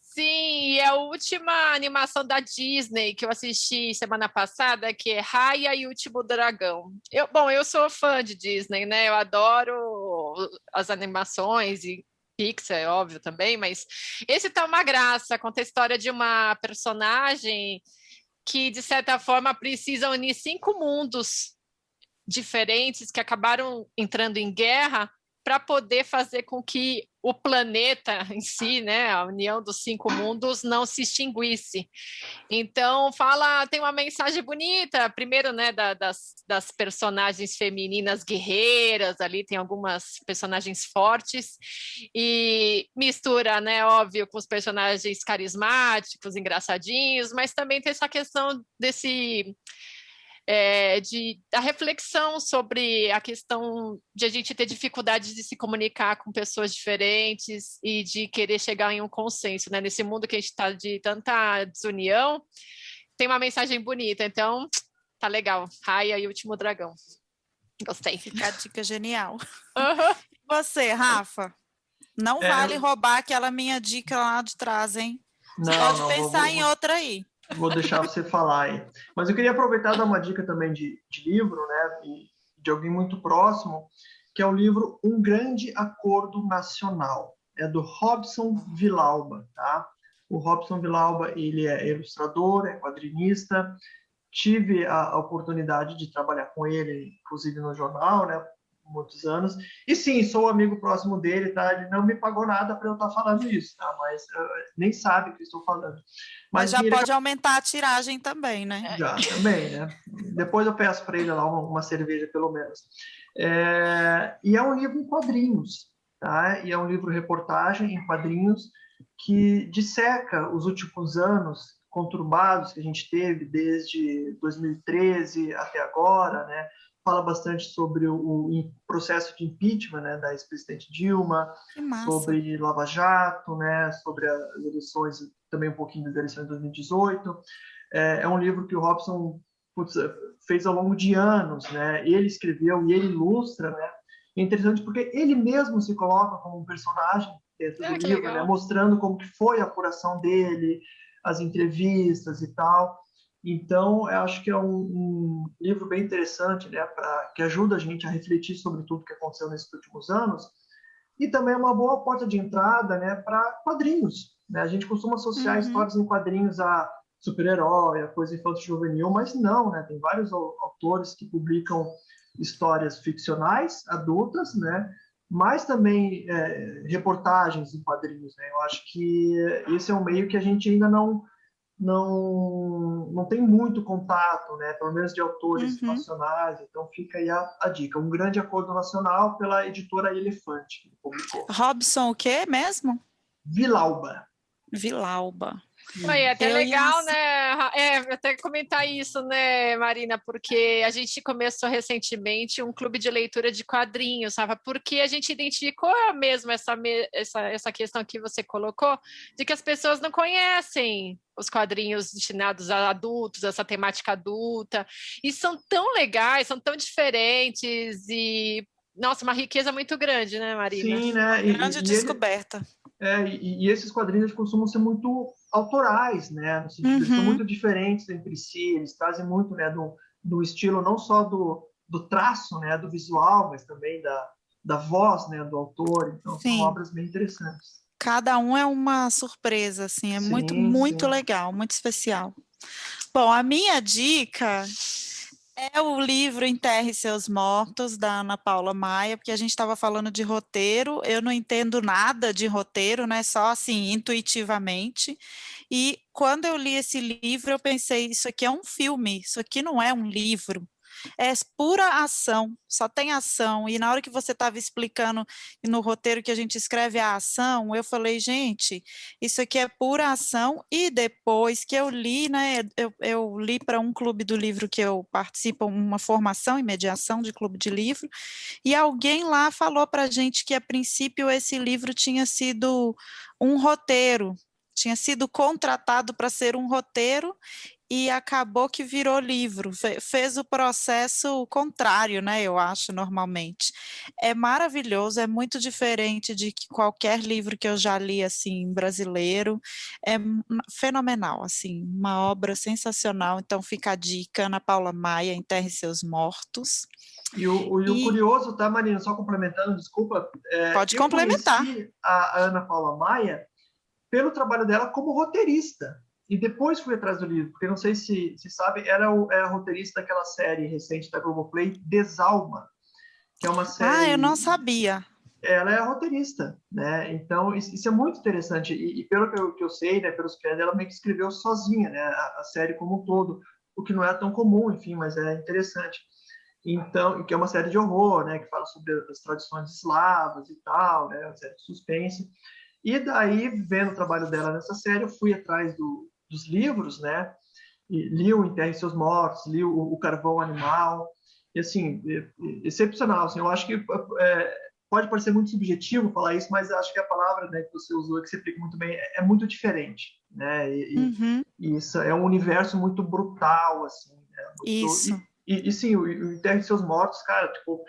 S2: Sim, é a última animação da Disney que eu assisti semana passada, que é Raya e o Último Dragão. Eu sou fã de Disney, né? Eu adoro as animações e Pixar, é óbvio também, mas esse tá uma graça, conta a história de uma personagem que, de certa forma, precisa unir 5 mundos diferentes que acabaram entrando em guerra para poder fazer com que o planeta em si, né, a união dos 5 mundos, não se extinguisse. Então, tem uma mensagem bonita, primeiro, né, das personagens femininas guerreiras, ali tem algumas personagens fortes, e mistura, né, óbvio, com os personagens carismáticos, engraçadinhos, mas também tem essa questão da reflexão sobre a questão de a gente ter dificuldade de se comunicar com pessoas diferentes e de querer chegar em um consenso, né? Nesse mundo que a gente está de tanta desunião, tem uma mensagem bonita, então tá legal. Raya e o Último Dragão. Gostei.
S3: Fica a dica genial.
S2: Uhum.
S3: E você, Rafa? Não vale roubar aquela minha dica lá de trás, hein? Você pode pensar em outra aí.
S1: Vou deixar você falar aí. Mas eu queria aproveitar e dar uma dica também de livro, né? E de alguém muito próximo, que é o livro Um Grande Acordo Nacional. É do Robson Vilauba, tá? O Robson Vilauba, ele é ilustrador, é quadrinista. Tive a oportunidade de trabalhar com ele, inclusive no jornal, né? Muitos anos. E sim, sou amigo próximo dele, tá? Ele não me pagou nada para eu estar falando isso, tá? Mas nem sabe o que estou falando.
S3: Mas já pode aumentar a tiragem também, né?
S1: Já, também, né? Depois eu peço para ele lá uma cerveja, pelo menos. E é um livro em quadrinhos, tá? E é um livro reportagem em quadrinhos que disseca os últimos anos conturbados que a gente teve desde 2013 até agora, né? Fala bastante sobre o processo de impeachment, né, da ex-presidente Dilma, sobre Lava Jato, né, sobre as eleições, também um pouquinho das eleições de 2018. É um livro que o Robson fez ao longo de anos, né? Ele escreveu e ele ilustra, né? É interessante porque ele mesmo se coloca como um personagem dentro do livro, né, mostrando como que foi a apuração dele, as entrevistas e tal. Então, eu acho que é um livro bem interessante, né, que ajuda a gente a refletir sobre tudo que aconteceu nesses últimos anos, e também é uma boa porta de entrada, né, para quadrinhos. Né? A gente costuma associar histórias em quadrinhos a super-herói, a coisa infanto-juvenil, mas não, né? Tem vários autores que publicam histórias ficcionais, adultas, né, mas também reportagens em quadrinhos. Né? Eu acho que esse é um meio que a gente ainda não tem muito contato, né? Pelo menos de autores nacionais, então fica aí a dica. Um Grande Acordo Nacional pela editora Elefante, que publicou.
S3: Robson o quê mesmo?
S1: Vilauba.
S3: Vilauba.
S2: É até
S3: Eu ia
S2: legal, né? Até comentar isso, né, Marina? Porque a gente começou recentemente um clube de leitura de quadrinhos, sabe? Porque a gente identificou mesmo essa questão que você colocou, de que as pessoas não conhecem os quadrinhos destinados a adultos, essa temática adulta, e são tão legais, são tão diferentes, e, nossa, uma riqueza muito grande, né, Marina?
S1: Sim, né?
S3: grande descoberta.
S1: E esses quadrinhos costumam ser muito autorais, né? No sentido, eles são
S3: Uhum,
S1: muito diferentes entre si, eles trazem muito, né, do estilo, não só do traço, né, do visual, mas também da voz, né, do autor. Então, são
S3: sim.
S1: obras bem interessantes.
S3: Cada um é uma surpresa, assim, é muito,
S1: Sim,
S3: muito
S1: sim.
S3: legal, muito especial. Bom, a minha dica é o livro Enterre Seus Mortos, da Ana Paula Maia, porque a gente estava falando de roteiro, eu não entendo nada de roteiro, né? Só assim, intuitivamente. E quando eu li esse livro, eu pensei, isso aqui é um filme, isso aqui não é um livro. É pura ação, só tem ação. E na hora que você estava explicando no roteiro que a gente escreve a ação, eu falei, gente, isso aqui é pura ação. E depois que eu li, né, eu li para um clube do livro que eu participo, uma formação e mediação de clube de livro, e alguém lá falou para a gente que a princípio esse livro tinha sido um roteiro. Tinha sido contratado para ser um roteiro e acabou que virou livro, fez o processo contrário, né? Eu acho, normalmente. É maravilhoso, é muito diferente de qualquer livro que eu já li, assim, brasileiro. É fenomenal, assim, uma obra sensacional. Então fica a dica, Ana Paula Maia, Enterre Seus Mortos.
S1: E o
S3: E
S1: curioso, tá, Marina, só complementando, desculpa,
S3: pode
S1: eu
S3: complementar.
S1: conheci a Ana Paula Maia pelo trabalho dela como roteirista. E depois fui atrás do livro, porque não sei se sabe, era roteirista daquela série recente da Globoplay, Desalma, que é uma
S3: Ah, eu não
S1: série.
S3: sabia.
S1: Ela é roteirista, né? Então, isso é muito interessante. E pelo que eu sei, né, pelos créditos, ela meio que escreveu sozinha, né, a série como um todo, o que não é tão comum, enfim, mas é interessante. Então, que é uma série de horror, né, que fala sobre as tradições eslavas e tal, né, uma série de suspense. E daí, vendo o trabalho dela nessa série, eu fui atrás dos livros, né? E li o Enterre Seus Mortos, li o Carvão Animal, e assim, excepcional. Assim, eu acho que pode parecer muito subjetivo falar isso, mas acho que a palavra, né, que você usou, que você explica muito bem, é muito diferente, né?
S3: Uhum,
S1: E isso é um universo muito brutal, assim, né? Muito,
S3: isso.
S1: e sim, o Enterre Seus Mortos, cara, tipo,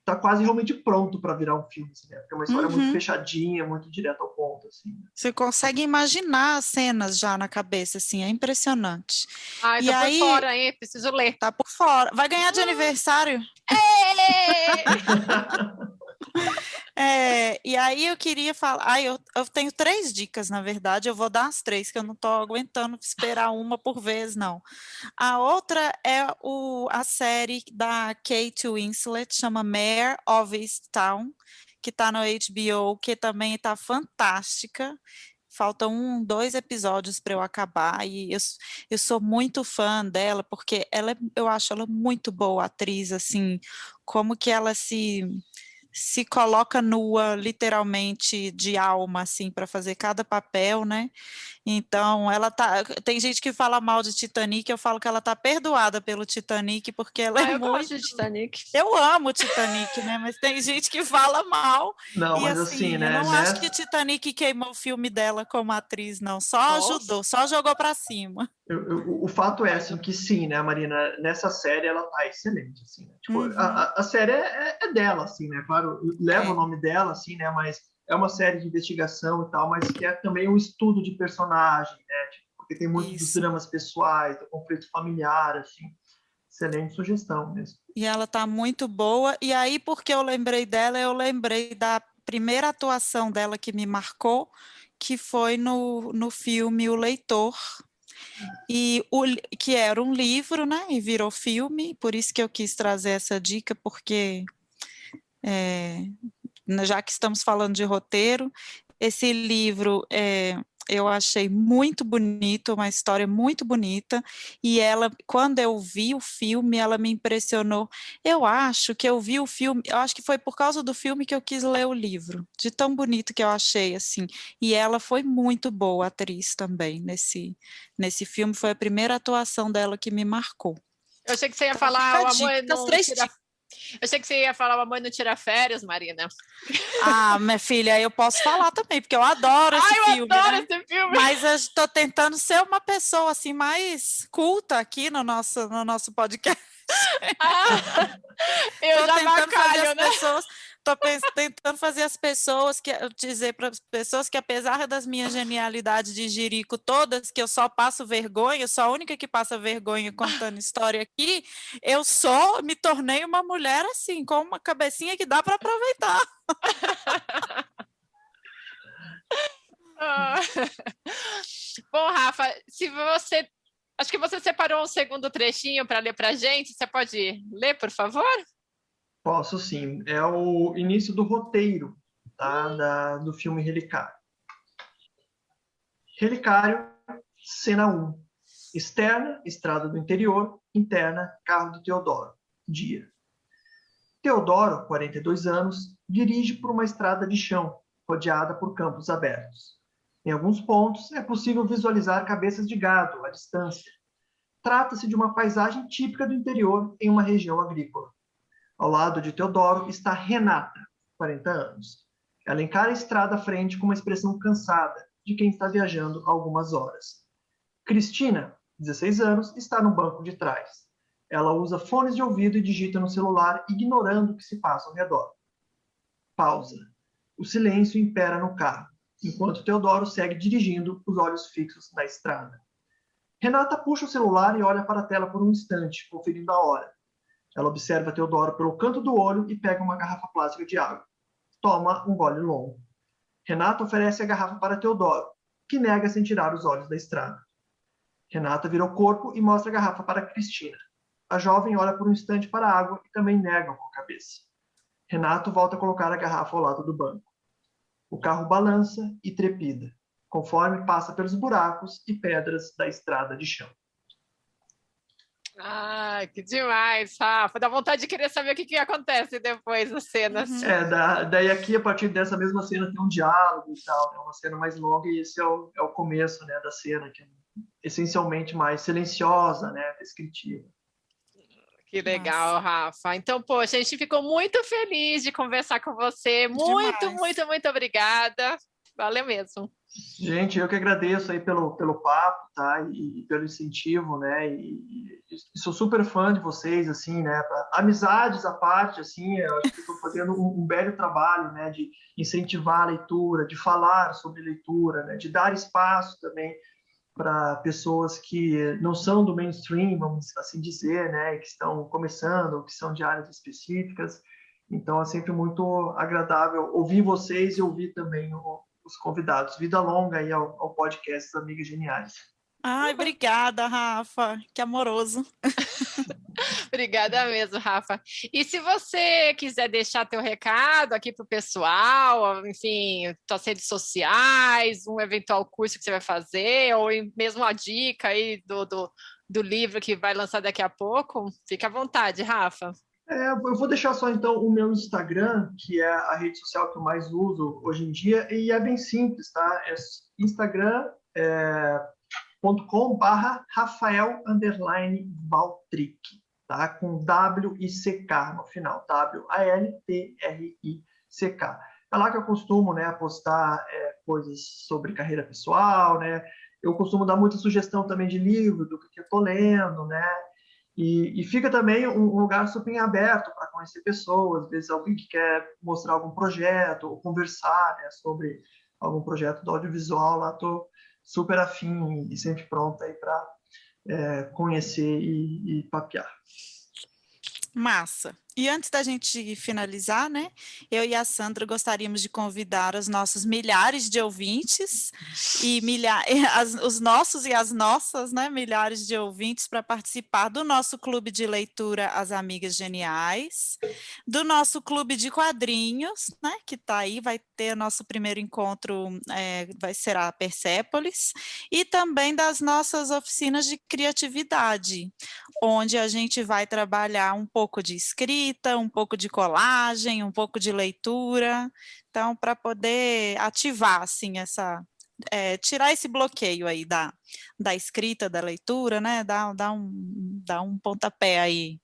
S1: tá quase realmente pronto para virar um filme, assim, né? Porque é uma história muito
S3: Uhum.
S1: fechadinha, muito direta ao ponto, assim.
S3: Você consegue imaginar as cenas já na cabeça, assim, é impressionante.
S2: Ai,
S3: E
S2: tô por
S3: aí,
S2: fora, hein? Preciso ler.
S3: tá por fora. Vai ganhar de aniversário?
S2: Ê!
S3: E aí eu queria falar. Eu tenho 3 dicas, na verdade. Eu vou dar as 3, que eu não tô aguentando esperar uma por vez, não. A outra é a série da Kate Winslet, chama Mare of Easttown, que tá no HBO, que também tá fantástica. Faltam 2 episódios para eu acabar, e eu sou muito fã dela, porque eu acho ela muito boa atriz, assim, como que ela se coloca nua, literalmente, de alma, assim, para fazer cada papel, né? Então, ela tá. Tem gente que fala mal de Titanic, eu falo que ela tá perdoada pelo Titanic, porque ela é
S2: Ah, eu gosto
S3: muito.
S2: de Titanic.
S3: Eu amo Titanic, né? Mas tem gente que fala mal.
S1: Não,
S3: E
S1: mas assim,
S3: assim, eu
S1: né,
S3: não acho que
S1: nessa,
S3: Titanic queimou o filme dela como atriz, não. Só
S2: Nossa.
S3: ajudou, só jogou para cima.
S1: o fato é assim que sim, né, Marina, nessa série ela tá excelente, assim, né? Tipo,
S3: Uhum,
S1: a série é dela, assim, né? Claro, leva o
S3: é,
S1: nome dela, assim, né? Mas é uma série de investigação e tal, mas que é também um estudo de personagem, né? Tipo, porque tem muito dos
S3: isso.
S1: dramas pessoais, do conflito familiar, assim. Excelente sugestão mesmo.
S3: E ela tá muito boa. E aí, porque eu lembrei dela, eu lembrei da primeira atuação dela que me marcou, que foi no filme O Leitor, que era um livro, né? E virou filme, por isso que eu quis trazer essa dica, porque já que estamos falando de roteiro, esse livro eu achei muito bonito, uma história muito bonita, e ela, quando eu vi o filme, ela me impressionou. Eu acho que eu vi o filme, eu acho que foi por causa do filme que eu quis ler o livro, de tão bonito que eu achei, assim, e ela foi muito boa atriz também nesse filme, foi a primeira atuação dela que me marcou.
S2: Eu achei que você ia
S3: Então, fica
S2: falar o
S3: a
S2: amor
S3: dica, as
S2: não
S3: 3
S2: tira. Eu achei que você ia falar o amor não tira férias, Marina.
S3: Ah, minha filha, eu posso falar também, porque eu adoro esse
S2: Eu
S3: filme,
S2: adoro
S3: né?
S2: esse filme.
S3: Mas eu estou tentando ser uma pessoa assim mais culta aqui no nosso podcast.
S2: Eu
S3: Estou
S2: já
S3: tentando fazer
S2: bacalho,
S3: as
S2: né?
S3: pessoas, tentando fazer as pessoas dizer para as pessoas que apesar das minhas genialidades de jirico todas, que eu só passo vergonha, eu sou a única que passa vergonha contando história aqui, me tornei uma mulher assim, com uma cabecinha que dá para aproveitar.
S2: Bom, Rafa, acho que você separou um segundo trechinho para ler para a gente. Você pode ler, por favor?
S1: Posso sim. É o início do roteiro, tá? Do filme Relicário. Relicário, cena 1. Externa, estrada do interior. Interna, carro do Teodoro. Dia. Teodoro, 42 anos, dirige por uma estrada de chão, rodeada por campos abertos. Em alguns pontos, é possível visualizar cabeças de gado à distância. Trata-se de uma paisagem típica do interior em uma região agrícola. Ao lado de Teodoro está Renata, 40 anos. Ela encara a estrada à frente com uma expressão cansada, de quem está viajando há algumas horas. Cristina, 16 anos, está no banco de trás. Ela usa fones de ouvido e digita no celular, ignorando o que se passa ao redor. Pausa. O silêncio impera no carro, enquanto Teodoro segue dirigindo, os olhos fixos na estrada. Renata puxa o celular e olha para a tela por um instante, conferindo a hora. Ela observa Teodoro pelo canto do olho e pega uma garrafa plástica de água. Toma um gole longo. Renata oferece a garrafa para Teodoro, que nega sem tirar os olhos da estrada. Renata vira o corpo e mostra a garrafa para Cristina. A jovem olha por um instante para a água e também nega com a cabeça. Renato volta a colocar a garrafa ao lado do banco. O carro balança e trepida, conforme passa pelos buracos e pedras da estrada de chão.
S2: Ai, que demais, Rafa. Dá vontade de querer saber o que acontece depois das cenas.
S1: Daí aqui, a partir dessa mesma cena, tem um diálogo e tal, né? Uma cena mais longa, e esse é o começo, né, da cena, que é essencialmente mais silenciosa, né, descritiva.
S2: Que legal, Nossa. Rafa. Então, poxa, a gente ficou muito feliz de conversar com você. Muito obrigada. Valeu mesmo.
S1: Gente, eu que agradeço aí pelo papo, tá? E pelo incentivo, né? E sou super fã de vocês, assim, né? Amizades à parte, assim, eu acho que estou fazendo um belo trabalho, né? De incentivar a leitura, de falar sobre leitura, né? De dar espaço também para pessoas que não são do mainstream, vamos assim dizer, né? Que estão começando, que são de áreas específicas. Então, é sempre muito agradável ouvir vocês e ouvir também os convidados. Vida longa aí ao podcast Amigas Geniais.
S3: Ai, obrigada, Rafa. Que amoroso.
S2: Obrigada mesmo, Rafa. E se você quiser deixar teu recado aqui para o pessoal, enfim, suas redes sociais, um eventual curso que você vai fazer, ou mesmo a dica aí do livro que vai lançar daqui a pouco, fica à vontade, Rafa.
S1: Eu vou deixar só, então, o meu Instagram, que é a rede social que eu mais uso hoje em dia, e é bem simples, tá? É instagram.com/Rafael_Valtric, tá? Com W-I-C-K no final, W-A-L-T-R-I-C-K. É lá que eu costumo, né, postar coisas sobre carreira pessoal, né? Eu costumo dar muita sugestão também de livro, do que eu estou lendo, né? E fica também um lugar super aberto para conhecer pessoas, às vezes alguém que quer mostrar algum projeto ou conversar, né, sobre algum projeto do audiovisual, lá estou super afim e sempre pronta aí para conhecer e papear.
S3: Massa. E antes da gente finalizar, né, eu e a Sandra gostaríamos de convidar os nossos milhares de ouvintes e os nossos e as nossas, né, milhares de ouvintes para participar do nosso clube de leitura As Amigas Geniais, do nosso clube de quadrinhos, né, que está aí, vai ter nosso primeiro encontro, vai ser a Persépolis, e também das nossas oficinas de criatividade, onde a gente vai trabalhar um pouco de escrita, um pouco de colagem, um pouco de leitura, então para poder ativar assim tirar esse bloqueio aí da escrita, da leitura, né? Dar um pontapé aí.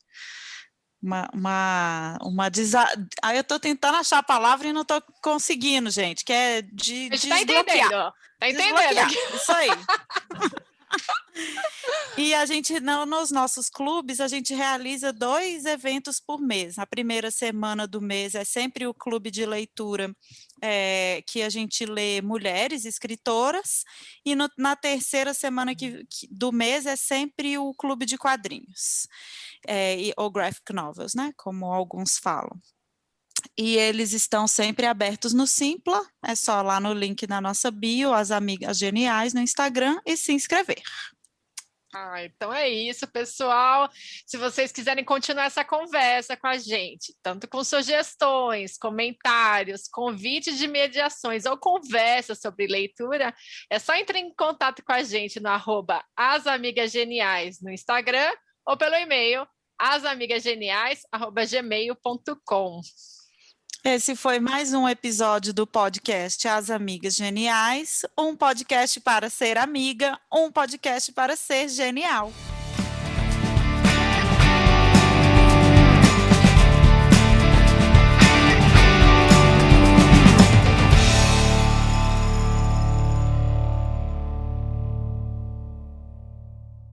S3: Eu estou tentando achar a palavra e não estou conseguindo, gente, que é de desbloquear.
S2: Tá entendendo?
S3: Isso aí. E a gente, nos nossos clubes, a gente realiza 2 eventos por mês. Na primeira semana do mês é sempre o clube de leitura, que a gente lê mulheres escritoras, e na terceira semana do mês é sempre o clube de quadrinhos, ou graphic novels, né, como alguns falam. E eles estão sempre abertos no Simpla, é só lá no link na nossa bio, As Amigas Geniais no Instagram, e se inscrever.
S2: Então é isso, pessoal. Se vocês quiserem continuar essa conversa com a gente, tanto com sugestões, comentários, convites de mediações ou conversas sobre leitura, é só entrar em contato com a gente no @asamigasgeniais no Instagram ou pelo e-mail asamigasgeniais@gmail.com.
S3: Esse foi mais um episódio do podcast As Amigas Geniais, um podcast para ser amiga, um podcast para ser genial.